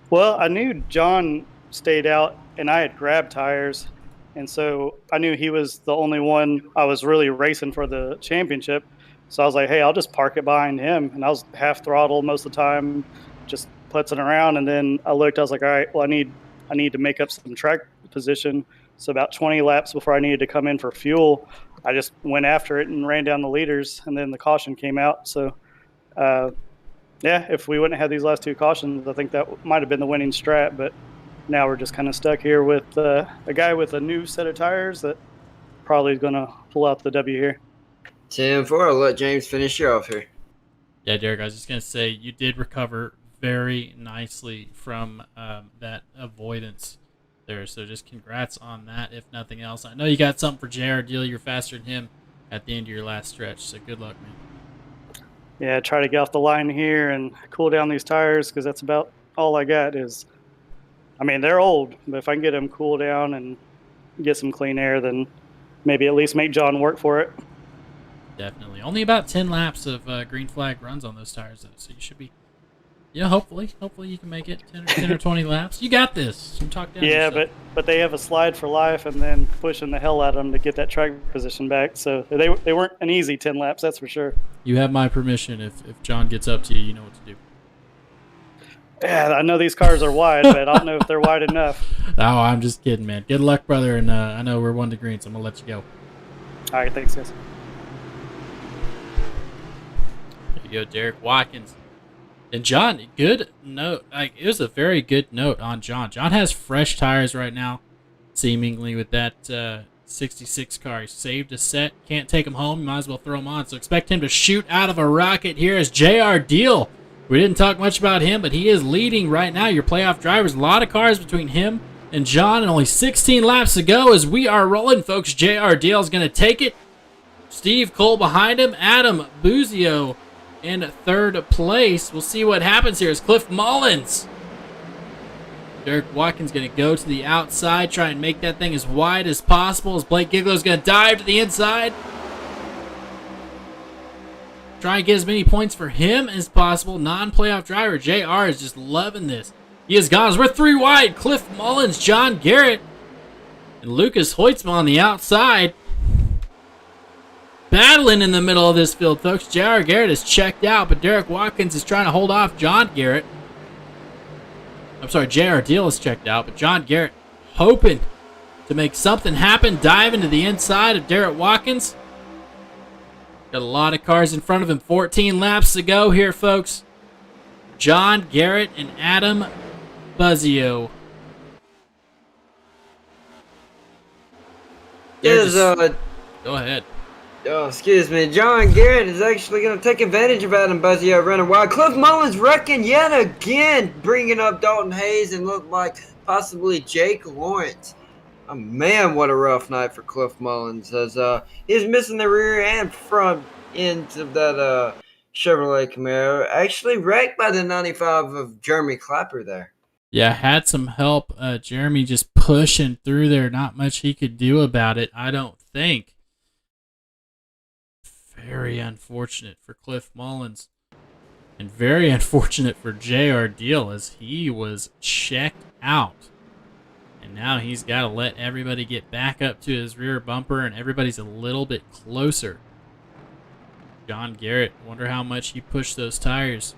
Well, I knew John stayed out, and I had grabbed tires, and so I knew he was the only one I was really racing for the championship. So I was like, hey, I'll just park it behind him, and I was half throttle most of the time, just putzing around. And then I looked, I was like, all right, well, I need to make up some track position. So about 20 laps before I needed to come in for fuel, I just went after it and ran down the leaders, and then the caution came out. So yeah, if we wouldn't have had these last two cautions, I think that might have been the winning strat. But now we're just kind of stuck here with a guy with a new set of tires that probably is going to pull out the W here. 10-4. I'll let James finish you off here. Yeah, Derek, I was just going to say, you did recover very nicely from that avoidance there. So just congrats on that, if nothing else. I know you got something for JR Deal. You're faster than him at the end of your last stretch. So good luck, man. Yeah, try to get off the line here and cool down these tires, because that's about all I got is, I mean, they're old, but if I can get them cool down and get some clean air, then maybe at least make John work for it. Definitely. Only about 10 laps of green flag runs on those tires, though, so you should be, hopefully you can make it 10 or 20 laps. You got this. You talk down yourself. but they have a slide for life and then pushing the hell out of them to get that track position back. So they weren't an easy 10 laps, that's for sure. You have my permission. If John gets up to you, you know what to do. Yeah, I know these cars are wide, but I don't know if they're wide enough. Oh, I'm just kidding, man. Good luck, brother, and I know we're 1 to green, so I'm going to let you go. All right, thanks, guys. There you go, Derek Watkins. And John, good note. It was a very good note on John. John has fresh tires right now, seemingly, with that 66 car. He saved a set. Can't take him home. You might as well throw him on. So expect him to shoot out of a rocket here as JR Deal. We didn't talk much about him, but he is leading right now. Your playoff drivers, a lot of cars between him and John, and only 16 laps to go as we are rolling, folks. JR Deal is going to take it. Steve Cole behind him. Adam Buzio in third place. We'll see what happens here as Cliff Mullins. Derek Watkins going to go to the outside, try and make that thing as wide as possible as Blake Giglio is going to dive to the inside. Try and get as many points for him as possible. Non-playoff driver JR is just loving this. He has gone. We're 3 wide. Cliff Mullins, Jon Garrett, and Lucas Hoitzma on the outside. Battling in the middle of this field, folks. JR Garrett is checked out, but Derek Watkins is trying to hold off Jon Garrett. I'm sorry, JR Deal is checked out, but Jon Garrett hoping to make something happen. Diving to the inside of Derek Watkins. Got a lot of cars in front of him. 14 laps to go here, folks. Jon Garrett and Adam Buzzio. Go ahead. Oh, excuse me. Jon Garrett is actually going to take advantage of Adam Buzzio running wild. Cliff Mullins wrecking yet again, bringing up Dalton Hayes and looked like possibly Jake Lawrence. Oh, man, what a rough night for Cliff Mullins, as he's missing the rear and front ends of that Chevrolet Camaro. Actually wrecked by the 95 of Jeremy Clapper there. Yeah, had some help. Jeremy just pushing through there. Not much he could do about it, I don't think. Very unfortunate for Cliff Mullins. And very unfortunate for JR Deal, as he was checked out. And now he's got to let everybody get back up to his rear bumper, and everybody's a little bit closer. Jon Garrett, wonder how much he pushed those tires.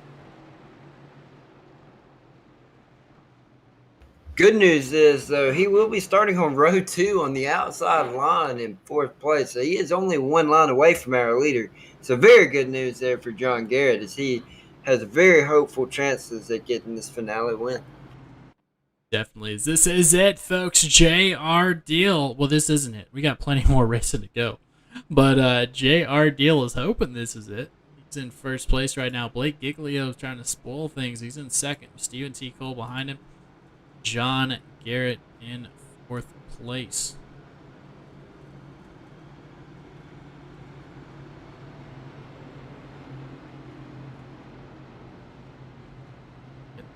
Good news is, though, he will be starting on row 2 on the outside line in 4th place. So he is only 1 line away from our leader. So very good news there for Jon Garrett, as he has very hopeful chances at getting this finale win. Definitely. This is it, folks. JR Deal. Well, this isn't it. We got plenty more racing to go. But JR Deal is hoping this is it. He's in 1st place right now. Blake Giglio is trying to spoil things. He's in 2nd. Steven T. Cole behind him. Jon Garrett in 4th place.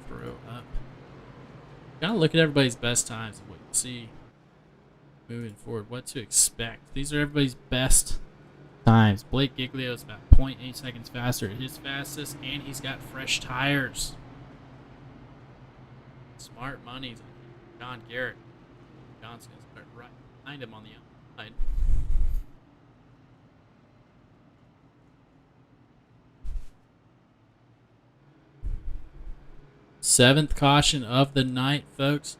Throw up. Gotta look at everybody's best times and what you see moving forward. What to expect. These are everybody's best times. Blake Giglio is about 0.8 seconds faster at his fastest, and he's got fresh tires. Smart money's on Jon Garrett. John's going to start right behind him on the outside. Seventh caution of the night, folks.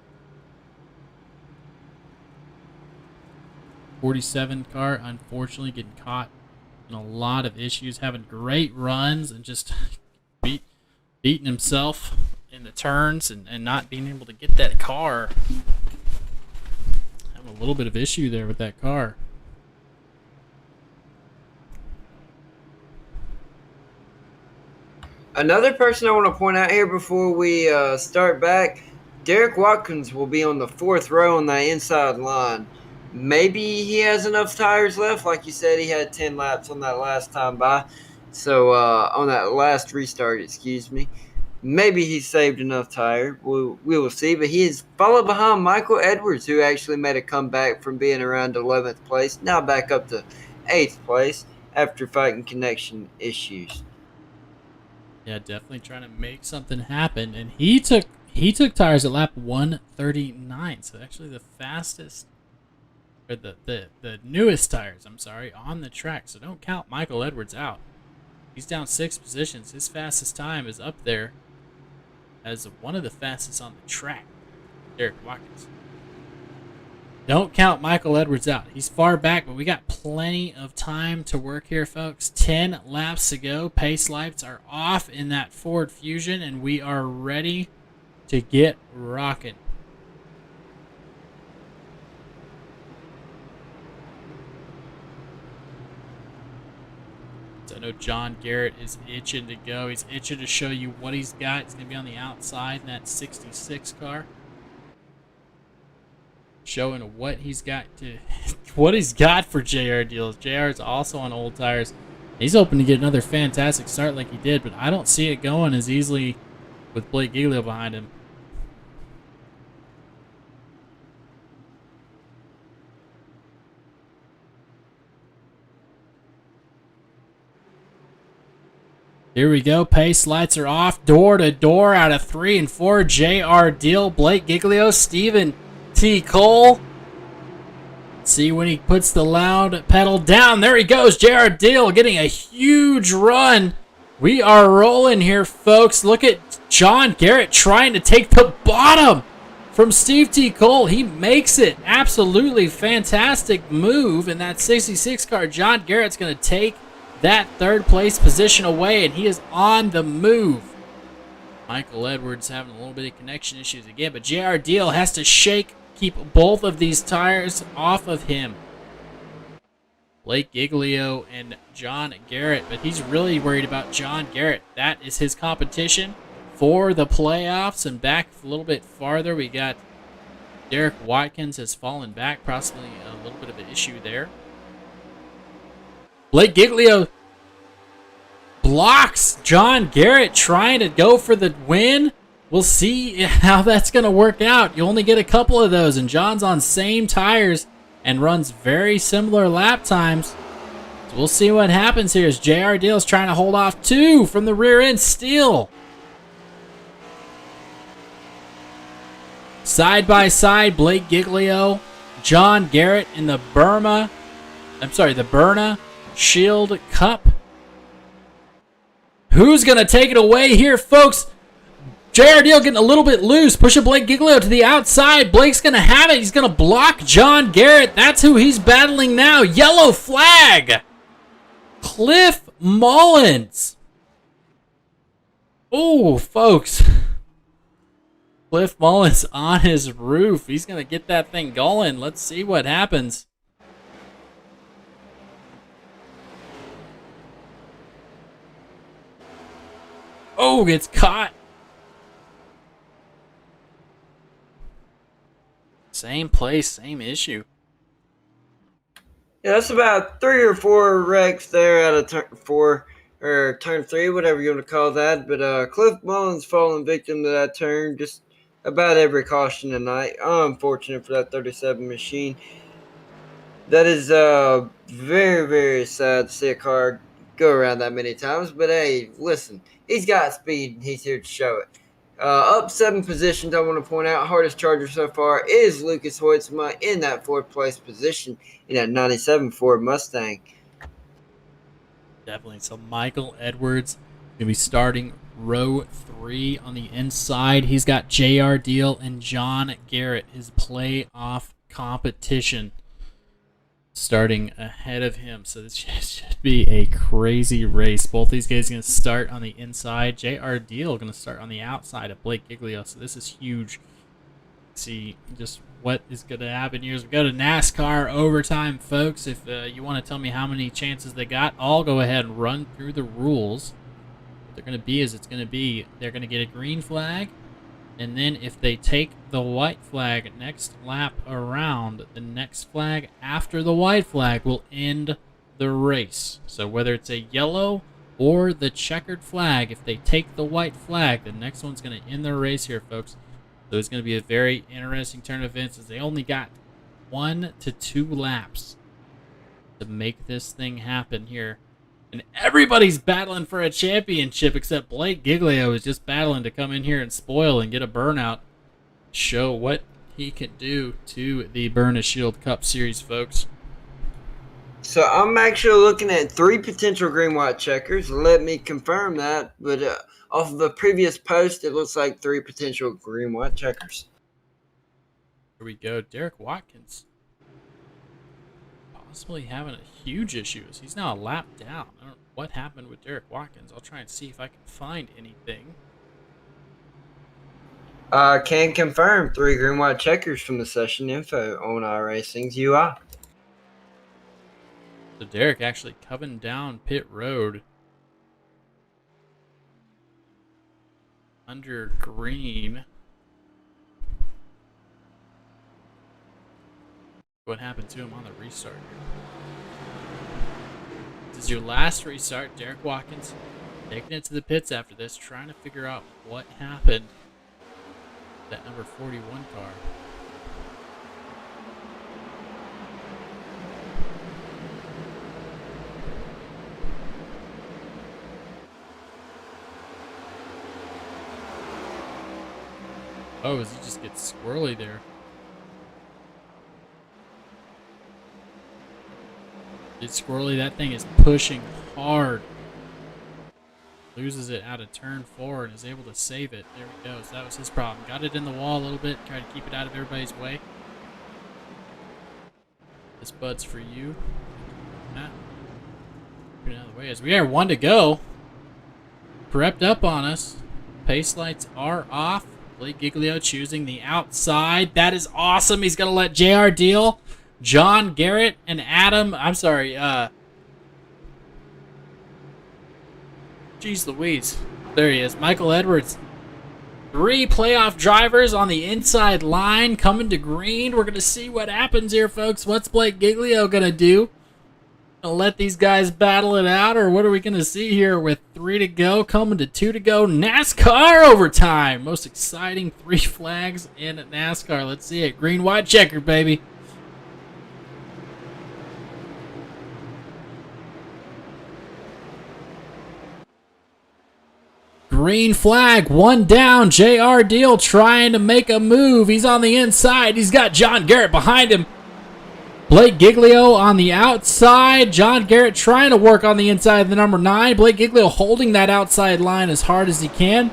47 car, unfortunately, getting caught in a lot of issues, having great runs and just beating himself in the turns and not being able to get that car. Having a little bit of issue there with that car. Another person I want to point out here before we start back, Derek Watkins will be on the 4th row on the inside line. Maybe he has enough tires left. Like you said, he had 10 laps on that last time by. So on that last restart, excuse me. Maybe he saved enough tire. We will see. But he is followed behind Michael Edwards, who actually made a comeback from being around 11th place. Now back up to 8th place after fighting connection issues. Yeah, definitely trying to make something happen. And he took tires at lap 139. So actually the fastest, or the newest tires, I'm sorry, on the track. So don't count Michael Edwards out. He's down 6 positions. His fastest time is up there as one of the fastest on the track. Derek Watkins. Don't count Michael Edwards out. He's far back, but we got plenty of time to work here, folks. 10 laps to go. Pace lights are off in that Ford Fusion, and we are ready to get rocking. So I know Jon Garrett is itching to go. He's itching to show you what he's got. He's going to be on the outside in that 66 car. Showing what he's got for JR Deals. JR is also on old tires. He's hoping to get another fantastic start like he did, but I don't see it going as easily with Blake Giglio behind him. Here we go. Pace lights are off. Door to door out of 3 and 4. J.R. Deal, Blake Giglio, Stephen T. Cole. See when he puts the loud pedal down. There he goes. J.R. Deal getting a huge run. We are rolling here, folks. Look at Jon Garrett trying to take the bottom from Steve T. Cole. He makes it. Absolutely fantastic move in that 66 car. Jon Garrett's going to take that third place position away, and he is on the move. Michael Edwards having a little bit of connection issues again, but JR Deal has to keep both of these tires off of him. Blake Giglio and Jon Garrett, but he's really worried about Jon Garrett. That is his competition for the playoffs. And back a little bit farther, we got Derek Watkins has fallen back, possibly a little bit of an issue there. Blake Giglio blocks Jon Garrett trying to go for the win. We'll see how that's going to work out. You only get a couple of those, and Jon's on same tires and runs very similar lap times. So we'll see what happens here as JR Deal's trying to hold off 2 from the rear end still. Side by side, Blake Giglio, Jon Garrett in the Byrna Shield Cup. Who's going to take it away here, folks? JR Deal getting a little bit loose, pushing Blake Giglio to the outside. Blake's going to have it. He's going to block Jon Garrett. That's who he's battling now. Yellow flag. Cliff Mullins. Oh, folks. Cliff Mullins on his roof. He's going to get that thing going. Let's see what happens. Oh, gets caught. Same place, same issue. Yeah, that's about 3 or 4 wrecks there out of turn 4 or turn 3, whatever you want to call that. But Cliff Mullins falling victim to that turn just about every caution tonight. Unfortunate for that 37 machine. That is very, very sad to see a car go around that many times. But hey, listen, he's got speed and he's here to show it. Up 7 positions, I want to point out, hardest charger so far is Lucas Hoytsma in that 4th place position in that 97 Ford Mustang. Definitely. So Michael Edwards going to be starting row 3 on the inside. He's got JR Deal and Jon Garrett, his playoff competition, starting ahead of him. So this should be a crazy race. Both these guys are going to start on the inside. JR Deal going to start on the outside of Blake Giglio. So this is huge. See just what is going to happen here as we go to NASCAR overtime, folks. If you want to tell me how many chances they got, I'll go ahead and run through the rules. What they're going to be is they're going to get a green flag. And then if they take the white flag next lap around, the next flag after the white flag will end the race. So whether it's a yellow or the checkered flag, if they take the white flag, the next one's going to end the race here, folks. So it's going to be a very interesting turn of events as they only got 1 to 2 laps to make this thing happen here. And everybody's battling for a championship except Blake Giglio is just battling to come in here and spoil and get a burnout. Show what he can do to the Byrna Shield Cup Series, folks. So I'm actually looking at 3 potential green-white checkers. Let me confirm that. But off of the previous post, it looks like 3 potential green-white checkers. Here we go. Derek Watkins possibly having a huge issue. He's now a lap down. I don't know what happened with Derek Watkins. I'll try and see if I can find anything. Can confirm 3 green-white checkers from the session info on iRacing's UI. So Derek actually coming down pit road under green. What happened to him on the restart here? This is your last restart. Derek Watkins taking it to the pits after this, trying to figure out what happened to that number 41 car. Oh, as he just gets squirrely there. It's squirrely. That thing is pushing hard. Loses it out of turn 4 and is able to save it. There he goes. That was his problem. Got it in the wall a little bit. Tried to keep it out of everybody's way. This bud's for you. Get it out of the way as we are 1 to go. Prepped up on us. Pace lights are off. Blake Giglio choosing the outside. That is awesome. He's going to let JR deal. Jon Garrett and Adam. I'm sorry. Jeez Louise. There he is. Michael Edwards. 3 playoff drivers on the inside line coming to green. We're going to see what happens here, folks. What's Blake Giglio going to do? Gonna let these guys battle it out, or what are we going to see here with 3 to go, coming to 2 to go? NASCAR overtime. Most exciting 3 flags in NASCAR. Let's see it. Green, white, checker, baby. Green flag, 1 down. JR Deal trying to make a move. He's on the inside. He's got Jon Garrett behind him. Blake Giglio on the outside. Jon Garrett trying to work on the inside of the number 9. Blake Giglio holding that outside line as hard as he can.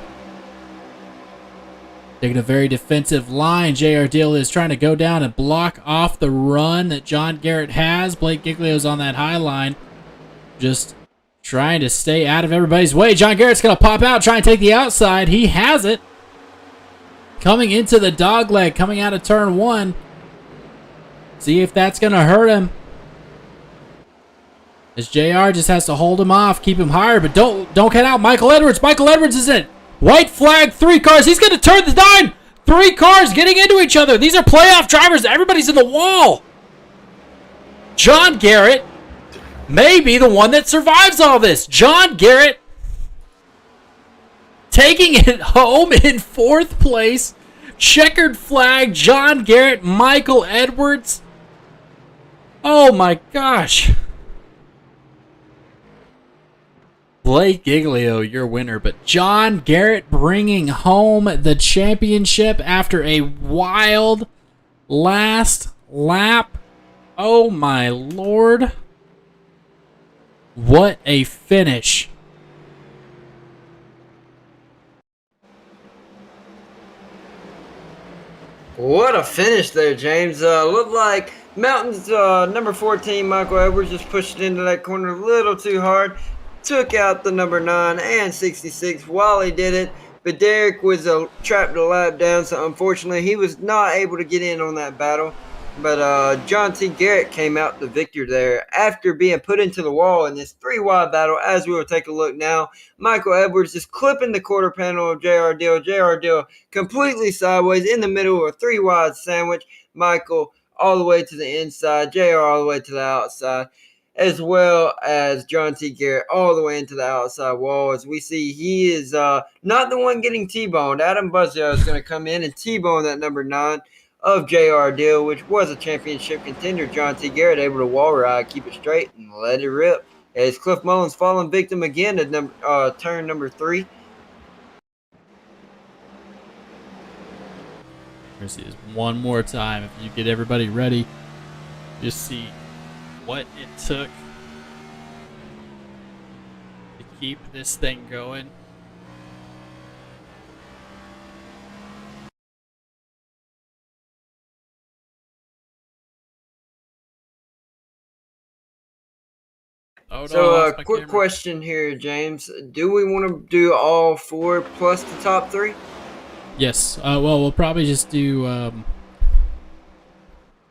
Taking a very defensive line. JR Deal is trying to go down and block off the run that Jon Garrett has. Blake Giglio's on that high line. Just trying to stay out of everybody's way. Jon Garrett's going to pop out, try and take the outside. He has it. Coming into the dog leg, coming out of turn 1. See if that's going to hurt him. As JR just has to hold him off, keep him higher, but don't cut out Michael Edwards. Michael Edwards is in. White flag, 3 cars. He's going to turn the dime. 3 cars getting into each other. These are playoff drivers. Everybody's in the wall. Jon Garrett may be the one that survives all this. Jon Garrett taking it home in 4th place. Checkered flag, Jon Garrett, Michael Edwards. Oh my gosh. Blake Giglio, your winner, but Jon Garrett bringing home the championship after a wild last lap. Oh my lord. What a finish. What a finish there, James. Looked like Mountain's number 14, Michael Edwards, just pushed it into that corner a little too hard. Took out the number 9 and 66 while he did it. But Derek was trapped a lap down, so unfortunately he was not able to get in on that battle. But Jon T. Garrett came out the victor there after being put into the wall in this 3-wide battle. As we will take a look now, Michael Edwards just clipping the quarter panel of JR Deal. JR Deal completely sideways in the middle of a 3-wide sandwich. Michael all the way to the inside, JR all the way to the outside, as well as Jon T. Garrett all the way into the outside wall. As we see, he is not the one getting T-boned. Adam Buzzio is going to come in and T-bone that number 9 of JR Deal, which was a championship contender. Jon T. Garrett able to wall ride, keep it straight, and let it rip. As Cliff Mullins falling victim again at turn number 3. Here's this one more time. If you get everybody ready, just see what it took to keep this thing going. Oh, no, So, quick question here, James. Do we want to do all 4 plus the top 3? Yes. Well, we'll probably just do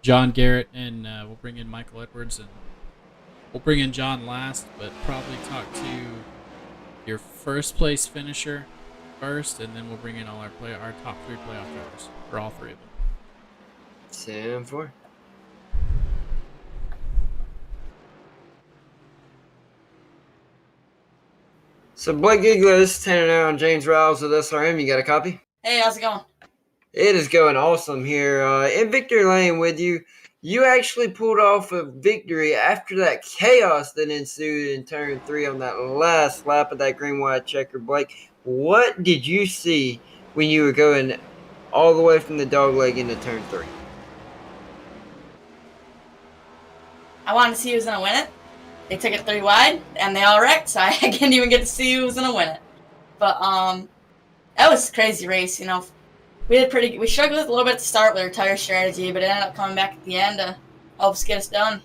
Jon Garrett, and we'll bring in Michael Edwards, and we'll bring in Jon last, but probably talk to your first place finisher first, and then we'll bring in all our top 3 playoff drivers, or all 3 of them. 7-4. So Blake Giglio, this is Tanner now, and James Riles with SRM. You got a copy? Hey, how's it going? It is going awesome here. In victory lane with you. You actually pulled off a victory after that chaos that ensued in turn 3 on that last lap of that green-white checker. Blake, what did you see when you were going all the way from the dog leg into turn 3. I wanted to see who was going to win it. They took it 3 wide, and they all wrecked, so I didn't even get to see who was going to win it. But that was a crazy race, you know. We struggled a little bit to start with our tire strategy, but it ended up coming back at the end to help us get us done.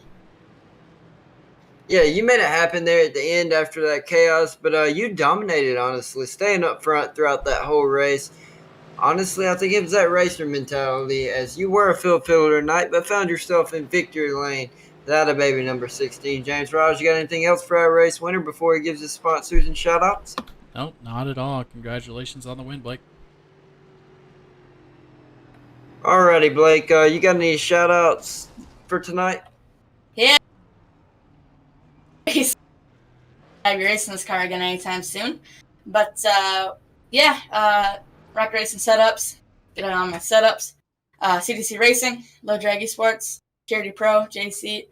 Yeah, you made it happen there at the end after that chaos, but you dominated, honestly, staying up front throughout that whole race. Honestly, I think it was that racer mentality, as you were a field fielder tonight, but found yourself in victory lane without a baby number 16. James Raj, you got anything else for our race winner before he gives his sponsors and shout-outs? Nope, not at all. Congratulations on the win, Blake. Alrighty, Blake, you got any shout-outs for tonight? Yeah. I'll be racing this car again anytime soon. But, Rock Racing Setups, get on my setups. CDC Racing, Low Drag Esports, Charity Pro, JC.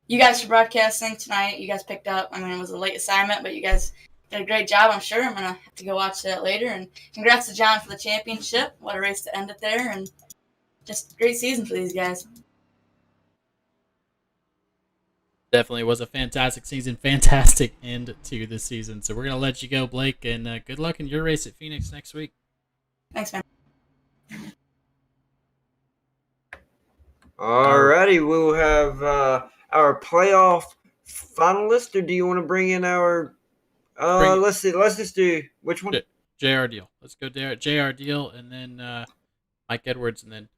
You guys for broadcasting tonight. You guys picked up. I mean, it was a late assignment, but you guys did a great job, I'm sure. I'm going to have to go watch that later. And congrats to Jon for the championship. What a race to end it there. And just a great season for these guys. Definitely was a fantastic season, fantastic end to the season. So we're going to let you go, Blake, and good luck in your race at Phoenix next week. Thanks, man. Alrighty, we'll have our playoff finalist, or do you want to bring in our let's see, let's just do which one? JR Deal. Let's go JR Deal, and then Mike Edwards, and then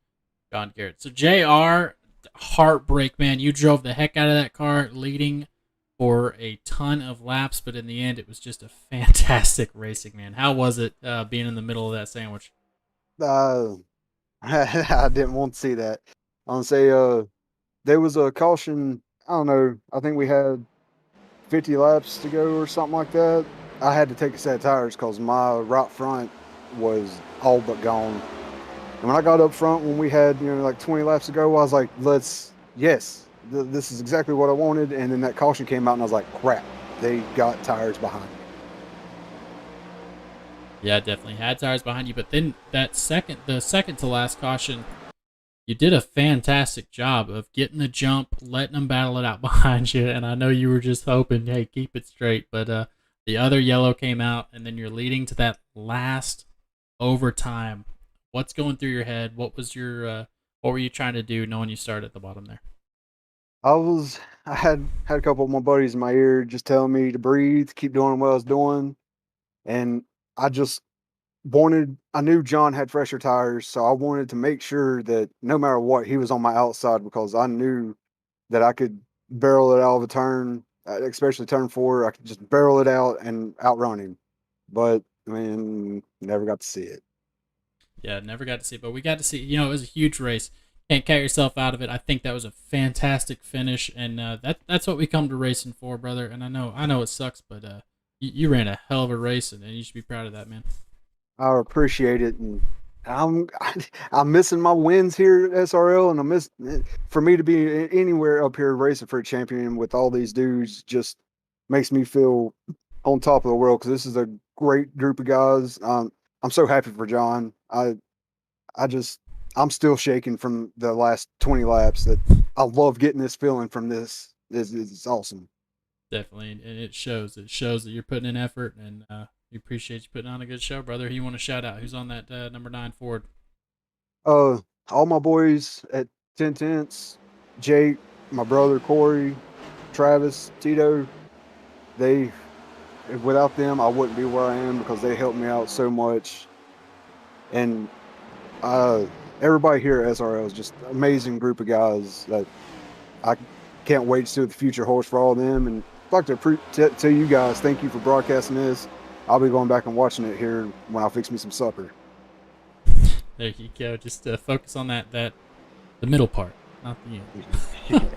Jon Garrett. So JR, heartbreak, man. You drove the heck out of that car, leading for a ton of laps, but in the end, it was just a fantastic racing, man. How was it being in the middle of that sandwich? I didn't want to see that. I'm gonna say there was a caution. I don't know. I think we had 50 laps to go or something like that. I had to take a set of tires because my right front was all but gone. And when I got up front, when we had like 20 laps to go, I was like, this is exactly what I wanted. And then that caution came out, and I was like, crap, they got tires behind me. Yeah, definitely had tires behind you. But then the second to last caution, you did a fantastic job of getting the jump, letting them battle it out behind you. And I know you were just hoping, hey, keep it straight. But the other yellow came out, and then you're leading to that last overtime. What's going through your head? What were you trying to do knowing you started at the bottom there? I had a couple of my buddies in my ear just telling me to breathe, keep doing what I was doing. And I knew Jon had fresher tires, so I wanted to make sure that no matter what, he was on my outside, because I knew that I could barrel it out of a turn, especially turn 4. I could just barrel it out and outrun him. But, I mean, never got to see it. Yeah, never got to see it, but we got to see, it was a huge race. Can't count yourself out of it. I think that was a fantastic finish, and that's what we come to racing for, brother. And I know it sucks, but you ran a hell of a race, and you should be proud of that, man. I appreciate it, and I'm missing my wins here at SRL, and for me to be anywhere up here racing for a champion with all these dudes just makes me feel on top of the world, because this is a great group of guys. I'm so happy for Jon. I'm still shaking from the last 20 laps. That I love getting this feeling from this. It's awesome. Definitely, and it shows. It shows that you're putting in effort, and we appreciate you putting on a good show, brother. Who you want to shout out? Who's on that number 9 Ford? All my boys at 10 Tenths, Jake, my brother Corey, Travis, Tito. Without them, I wouldn't be where I am, because they helped me out so much. And everybody here at SRL is just an amazing group of guys that I can't wait to see what the future holds for all of them. And I'd like to tell you guys, thank you for broadcasting this. I'll be going back and watching it here when I fix me some supper. There you go. Just focus on the middle part, not the end.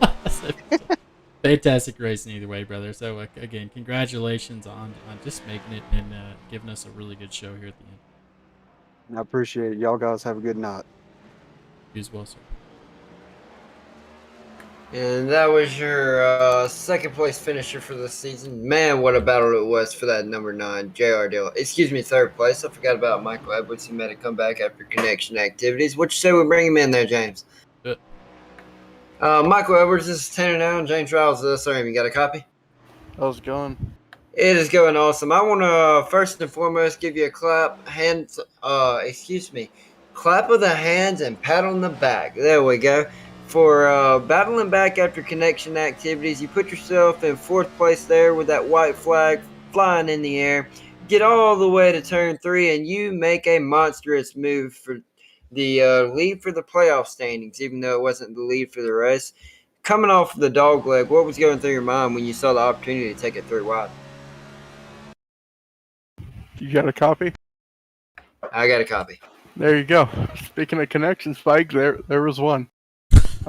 Fantastic racing either way, brother. So again, congratulations on just making it and giving us a really good show here at the end. I appreciate it. Y'all guys have a good night. You as well, sir. And that was your second place finisher for the season. Man, what a battle it was for that number 9, J.R. Dillon. Excuse me, third place. I forgot about Michael Edwards. He made a comeback after connection activities. What you say we bring him in there, James? Good. Michael Edwards is 10-0, and James Riles is SRM. You got a copy? How's it going? It is going awesome. I want to first and foremost give you a clap of the hands and pat on the back. There we go. For battling back after connection activities, you put yourself in fourth place there with that white flag flying in the air. Get all the way to turn 3, and you make a monstrous move for the lead for the playoff standings, even though it wasn't the lead for the race. Coming off the dog leg, what was going through your mind when you saw the opportunity to take it 3 wide? You got a copy? I got a copy. There you go. Speaking of connection spikes, there was one.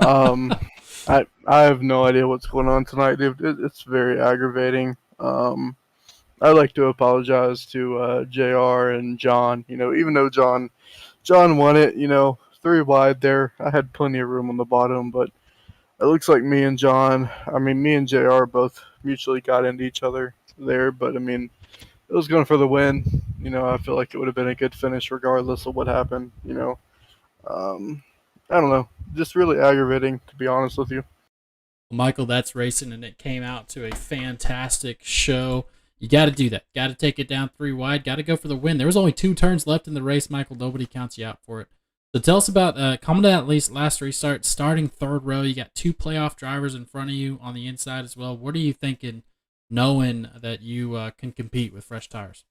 I have no idea what's going on tonight, dude. It's very aggravating. I'd like to apologize to JR and John. Even though John won it, 3 wide there. I had plenty of room on the bottom, but it looks like me and JR both mutually got into each other there. But it was going for the win. I feel like it would have been a good finish regardless of what happened. I don't know. Just really aggravating, to be honest with you. Michael, that's racing, and it came out to a fantastic show. You got to do that. Got to take it down 3 wide. Got to go for the win. There was only 2 turns left in the race, Michael. Nobody counts you out for it. So tell us about coming to that last restart, starting third row. You got 2 playoff drivers in front of you on the inside as well. What are you thinking, knowing that you can compete with fresh tires?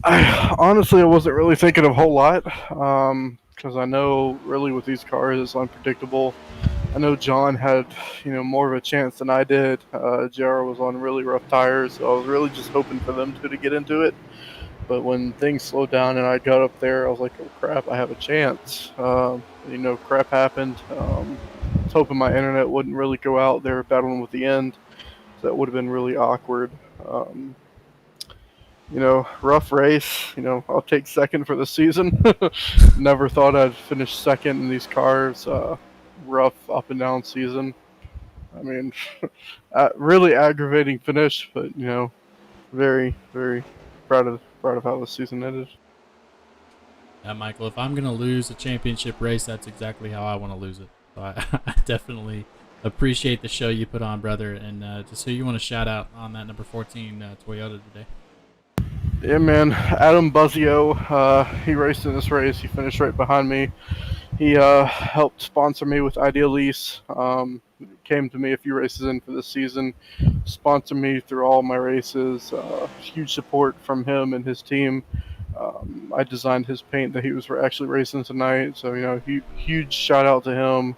I wasn't really thinking of a whole lot because I know really with these cars it's unpredictable. I know John had more of a chance than I did. JR was on really rough tires, so I was really just hoping for them to get into it. But when things slowed down and I got up there, I was like, oh crap, I have a chance. Crap happened. I was hoping my internet wouldn't really go out. They were battling with the end, so that would have been really awkward. Rough race. I'll take second for the season. Never thought I'd finish second in these cars. Rough up and down season. Really aggravating finish, but very, very proud of how the season ended. Yeah, Michael, if I'm gonna lose a championship race, that's exactly how I want to lose it. So I definitely appreciate the show you put on, brother. And just who you want to shout out on that number 14 Toyota today? Yeah, man. Adam Buzzio, he raced in this race. He finished right behind me. He helped sponsor me with Ideal Lease. Came to me a few races in for this season. Sponsored me through all my races. Huge support from him and his team. I designed his paint that he was actually racing tonight. So, huge shout out to him.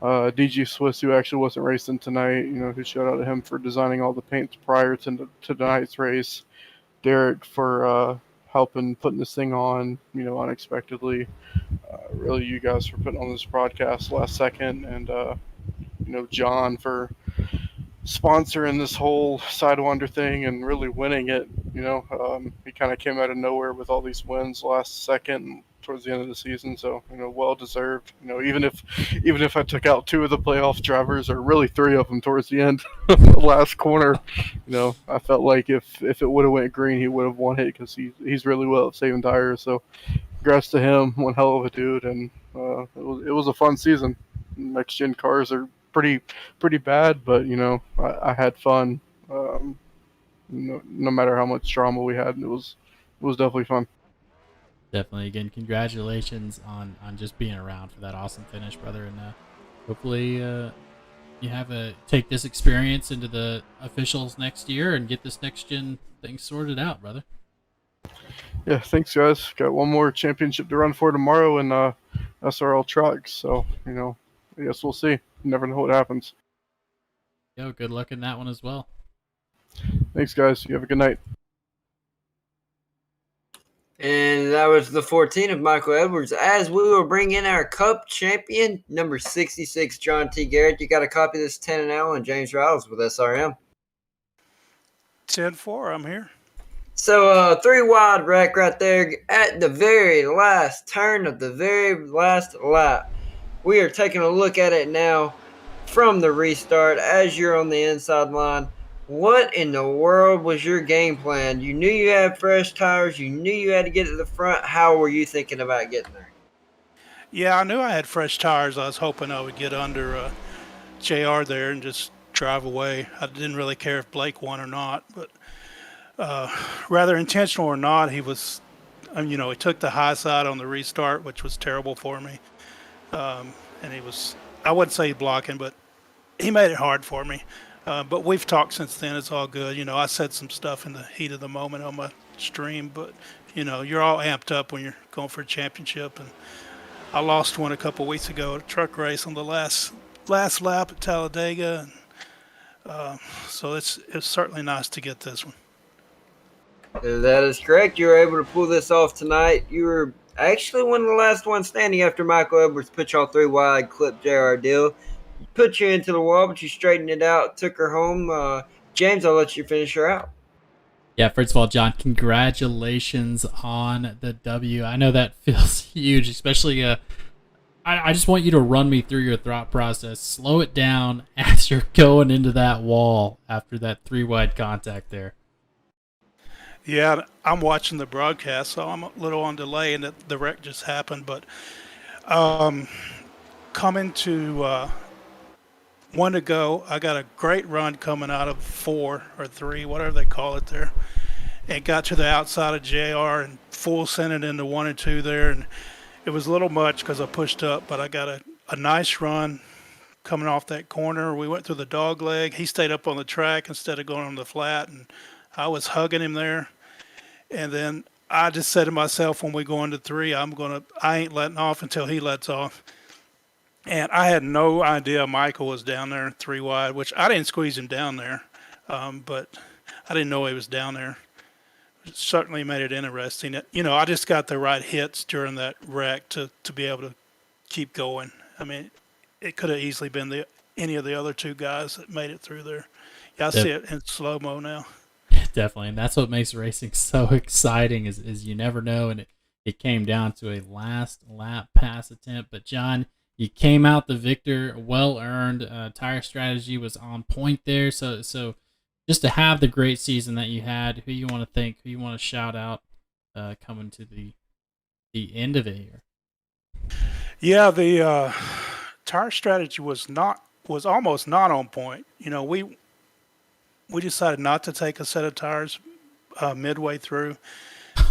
DG Swiss, who actually wasn't racing tonight, who shout out to him for designing all the paints prior to tonight's race. Derek for helping putting this thing on, unexpectedly. Really, you guys for putting on this broadcast last second, and John for sponsoring this whole Sidewinder thing and really winning it. He kind of came out of nowhere with all these wins last second towards the end of the season, so well deserved. Even if I took out 2 of the playoff drivers, or really 3 of them towards the end, the last corner, I felt like if it would have went green, he would have won it because he's really well at saving tires. So congrats to him, one hell of a dude, and it was a fun season. Next gen cars are pretty bad, but I had fun. No matter how much drama we had, it was definitely fun. Definitely. Again, congratulations on just being around for that awesome finish, brother. And hopefully you take this experience into the officials next year and get this next gen thing sorted out, brother. Yeah, thanks guys. Got one more championship to run for tomorrow in SRL trucks. So I guess we'll see. You never know what happens. Yo, good luck in that one as well. Thanks guys. You have a good night. And that was the 14 of Michael Edwards. As we will bring in our Cup champion, number 66, Jon T. Garrett. You got a copy of this 10-0 and James Riles with SRM. 10-4, I'm here. So 3 wide wreck right there at the very last turn of the very last lap. We are taking a look at it now from the restart as you're on the inside line. What in the world was your game plan? You knew you had fresh tires. You knew you had to get to the front. How were you thinking about getting there? Yeah, I knew I had fresh tires. I was hoping I would get under JR there and just drive away. I didn't really care if Blake won or not, but rather intentional or not, he was, he took the high side on the restart, which was terrible for me. And he was, I wouldn't say blocking, but he made it hard for me. But we've talked since then. It's all good. I said some stuff in the heat of the moment on my stream, but you're all amped up when you're going for a championship. And I lost one a couple weeks ago at a truck race on the last lap at Talladega. And, so it's certainly nice to get this one. That is correct. You were able to pull this off tonight. You were actually one of the last ones standing after Michael Edwards put y'all 3 wide, clipped JR Deal. Put you into the wall, but you straightened it out, took her home. James, I'll let you finish her out. Yeah, first of all, John, congratulations on the W. I know that feels huge, especially I just want you to run me through your thought process. Slow it down as you're going into that wall after that 3 wide contact there. Yeah, I'm watching the broadcast, so I'm a little on delay, and the wreck just happened. But coming to 1 to go, I got a great run coming out of 4 or 3, whatever they call it there, and got to the outside of JR and full sent it into 1 and 2 there, and it was a little much because I pushed up, but I got a nice run coming off that corner. We went through the dog leg. He stayed up on the track instead of going on the flat, and I was hugging him there. And then I just said to myself, when we go into 3, I ain't letting off until he lets off. And I had no idea Michael was down there 3 wide, which I didn't squeeze him down there, but I didn't know he was down there. It certainly made it interesting. I just got the right hits during that wreck to be able to keep going. I mean, it could have easily been any of the other 2 guys that made it through there. Yeah, I see it in slow-mo now. Definitely, and that's what makes racing so exciting is you never know, and it came down to a last lap pass attempt. But John, you came out the victor, well earned. Tire strategy was on point there. So just to have the great season that you had, who you want to thank, who you want to shout out, coming to the end of it here. Yeah, the tire strategy was almost not on point. We decided not to take a set of tires midway through.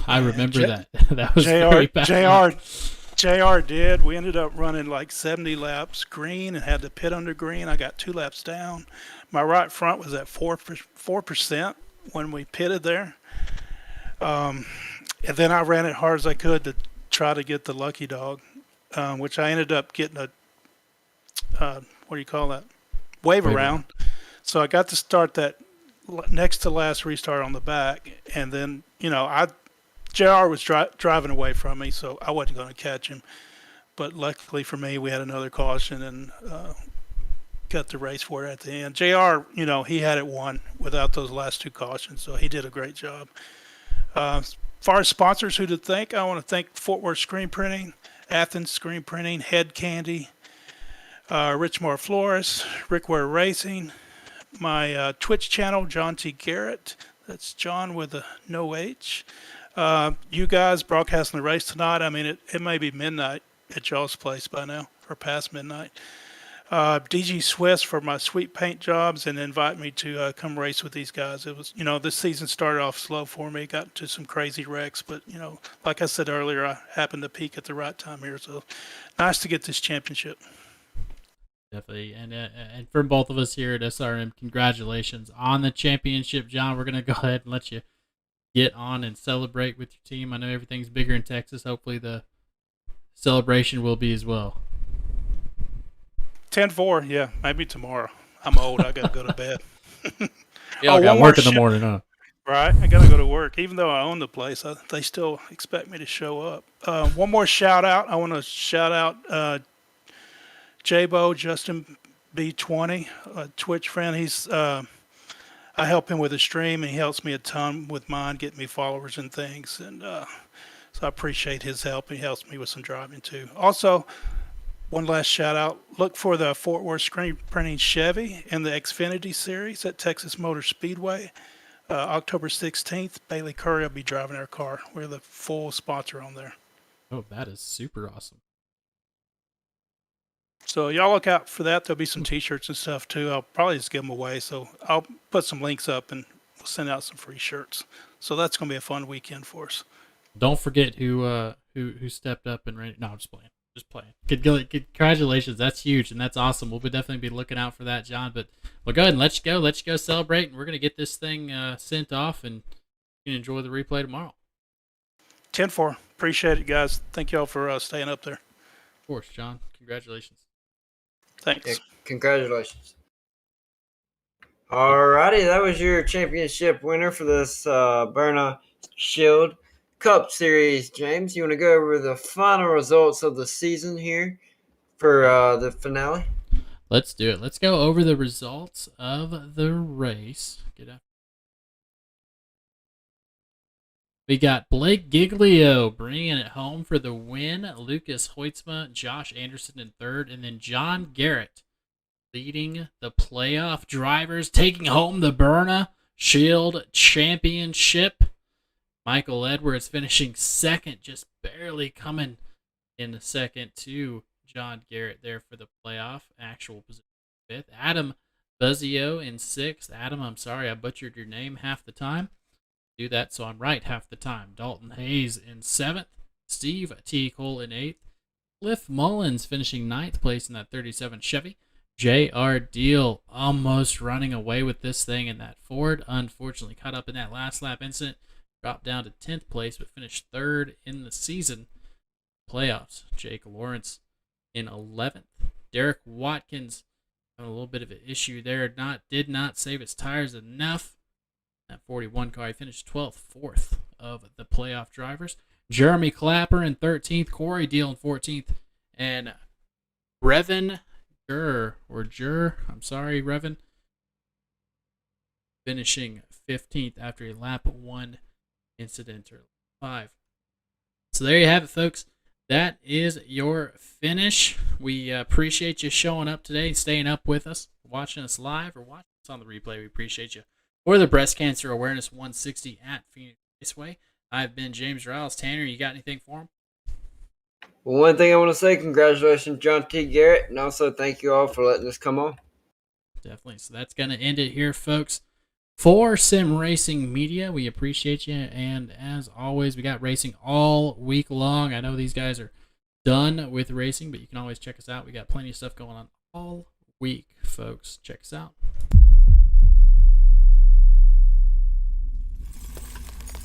I remember that. That was very bad. JR did. We ended up running like 70 laps green and had to pit under green. I got 2 laps down. My right front was at 4% when we pitted there. And then I ran it hard as I could to try to get the lucky dog, which I ended up getting a, what do you call that? Wave around. So I got to start that next to last restart on the back. And then, JR was driving away from me, so I wasn't going to catch him. But luckily for me, we had another caution and got the race for it at the end. JR, he had it won without those last 2 cautions, so he did a great job. As far as sponsors who to thank, I want to thank Fort Worth Screen Printing, Athens Screen Printing, Head Candy, Richmore Flores, Rickware Racing, my Twitch channel, Jon T. Garrett. That's John with a no H. You guys broadcasting the race tonight. I mean, it may be midnight at y'all's place by now, or past midnight. DG Swiss for my sweet paint jobs and invite me to come race with these guys. It was, this season started off slow for me, got into some crazy wrecks, but, like I said earlier, I happened to peak at the right time here. So nice to get this championship. Definitely, and from both of us here at SRM, congratulations on the championship, John. We're gonna go ahead and let you get on and celebrate with your team. I know everything's bigger in Texas. Hopefully, the celebration will be as well. 10-4, yeah, maybe tomorrow. I'm old. I gotta go to bed. Yeah, I got work in the morning, huh? Right, I gotta go to work. Even though I own the place, they still expect me to show up. One more shout out. I want to shout out J-Bo, Justin B20, a Twitch friend. He's I help him with his stream, and he helps me a ton with mine, getting me followers and things. And so I appreciate his help. He helps me with some driving too. Also, One last shout out. Look for the Fort Worth screen printing Chevy in the Xfinity Series at Texas Motor Speedway. October 16th, Bailey Curry will be driving our car. We're the full sponsor on there. Oh, that is super awesome. So y'all look out for that. There'll be some T-shirts and stuff too. I'll probably just give them away. So I'll put some links up and we'll send out some free shirts. So that's going to be a fun weekend for us. Don't forget who stepped up and ran. No, I'm just playing. Just playing. Congratulations. That's huge and that's awesome. We'll definitely be looking out for that, John. But well, go ahead and let you go celebrate. And we're going to get this thing sent off and you can enjoy the replay tomorrow. 10-4. Appreciate it, guys. Thank y'all for staying up there. Of course, John. Congratulations. Thanks. Yeah, congratulations. Alrighty, that was your championship winner for this Byrna Shield Cup Series. James, you want to go over the final results of the season here for the finale? Let's do it. Let's go over the results of the race. We got Blake Giglio bringing it home for the win. Lucas Hoitzma, Josh Anderson in third, and then Jon Garrett leading the playoff drivers, taking home the Byrna Shield Championship. Michael Edwards finishing second, just barely coming in second to Jon Garrett there for the playoff. Actual position fifth. Adam Buzzio in sixth. Adam, I'm sorry I butchered your name half the time. Do that so I'm right half the time. Dalton Hayes in seventh. Steve T. Cole in eighth. Cliff Mullins finishing ninth place in that 37 Chevy. J.R. Deal almost running away with this thing in that Ford. Unfortunately caught up in that last lap incident. Dropped down to 10th place but finished third in the season playoffs. Jake Lawrence in 11th. Derek Watkins having a little bit of an issue there. Did not save his tires enough. That 41 car, he finished 12th, fourth of the playoff drivers. Jeremy Clapper in 13th, Corey Deal in 14th, and Revan Revan, finishing 15th after a lap 1 incident or 5. So there you have it, folks. That is your finish. We appreciate you showing up today and staying up with us, watching us live or watching us on the replay. We appreciate you. For the Breast Cancer Awareness 160 at Phoenix Raceway, I've been James Riles. Tanner, you got anything for him? Well, one thing I want to say, congratulations, Jon T. Garrett, and also thank you all for letting us come on. Definitely. So that's going to end it here, folks. For Sim Racing Media, we appreciate you, and as always, we got racing all week long. I know these guys are done with racing, but you can always check us out. We got plenty of stuff going on all week, folks. Check us out.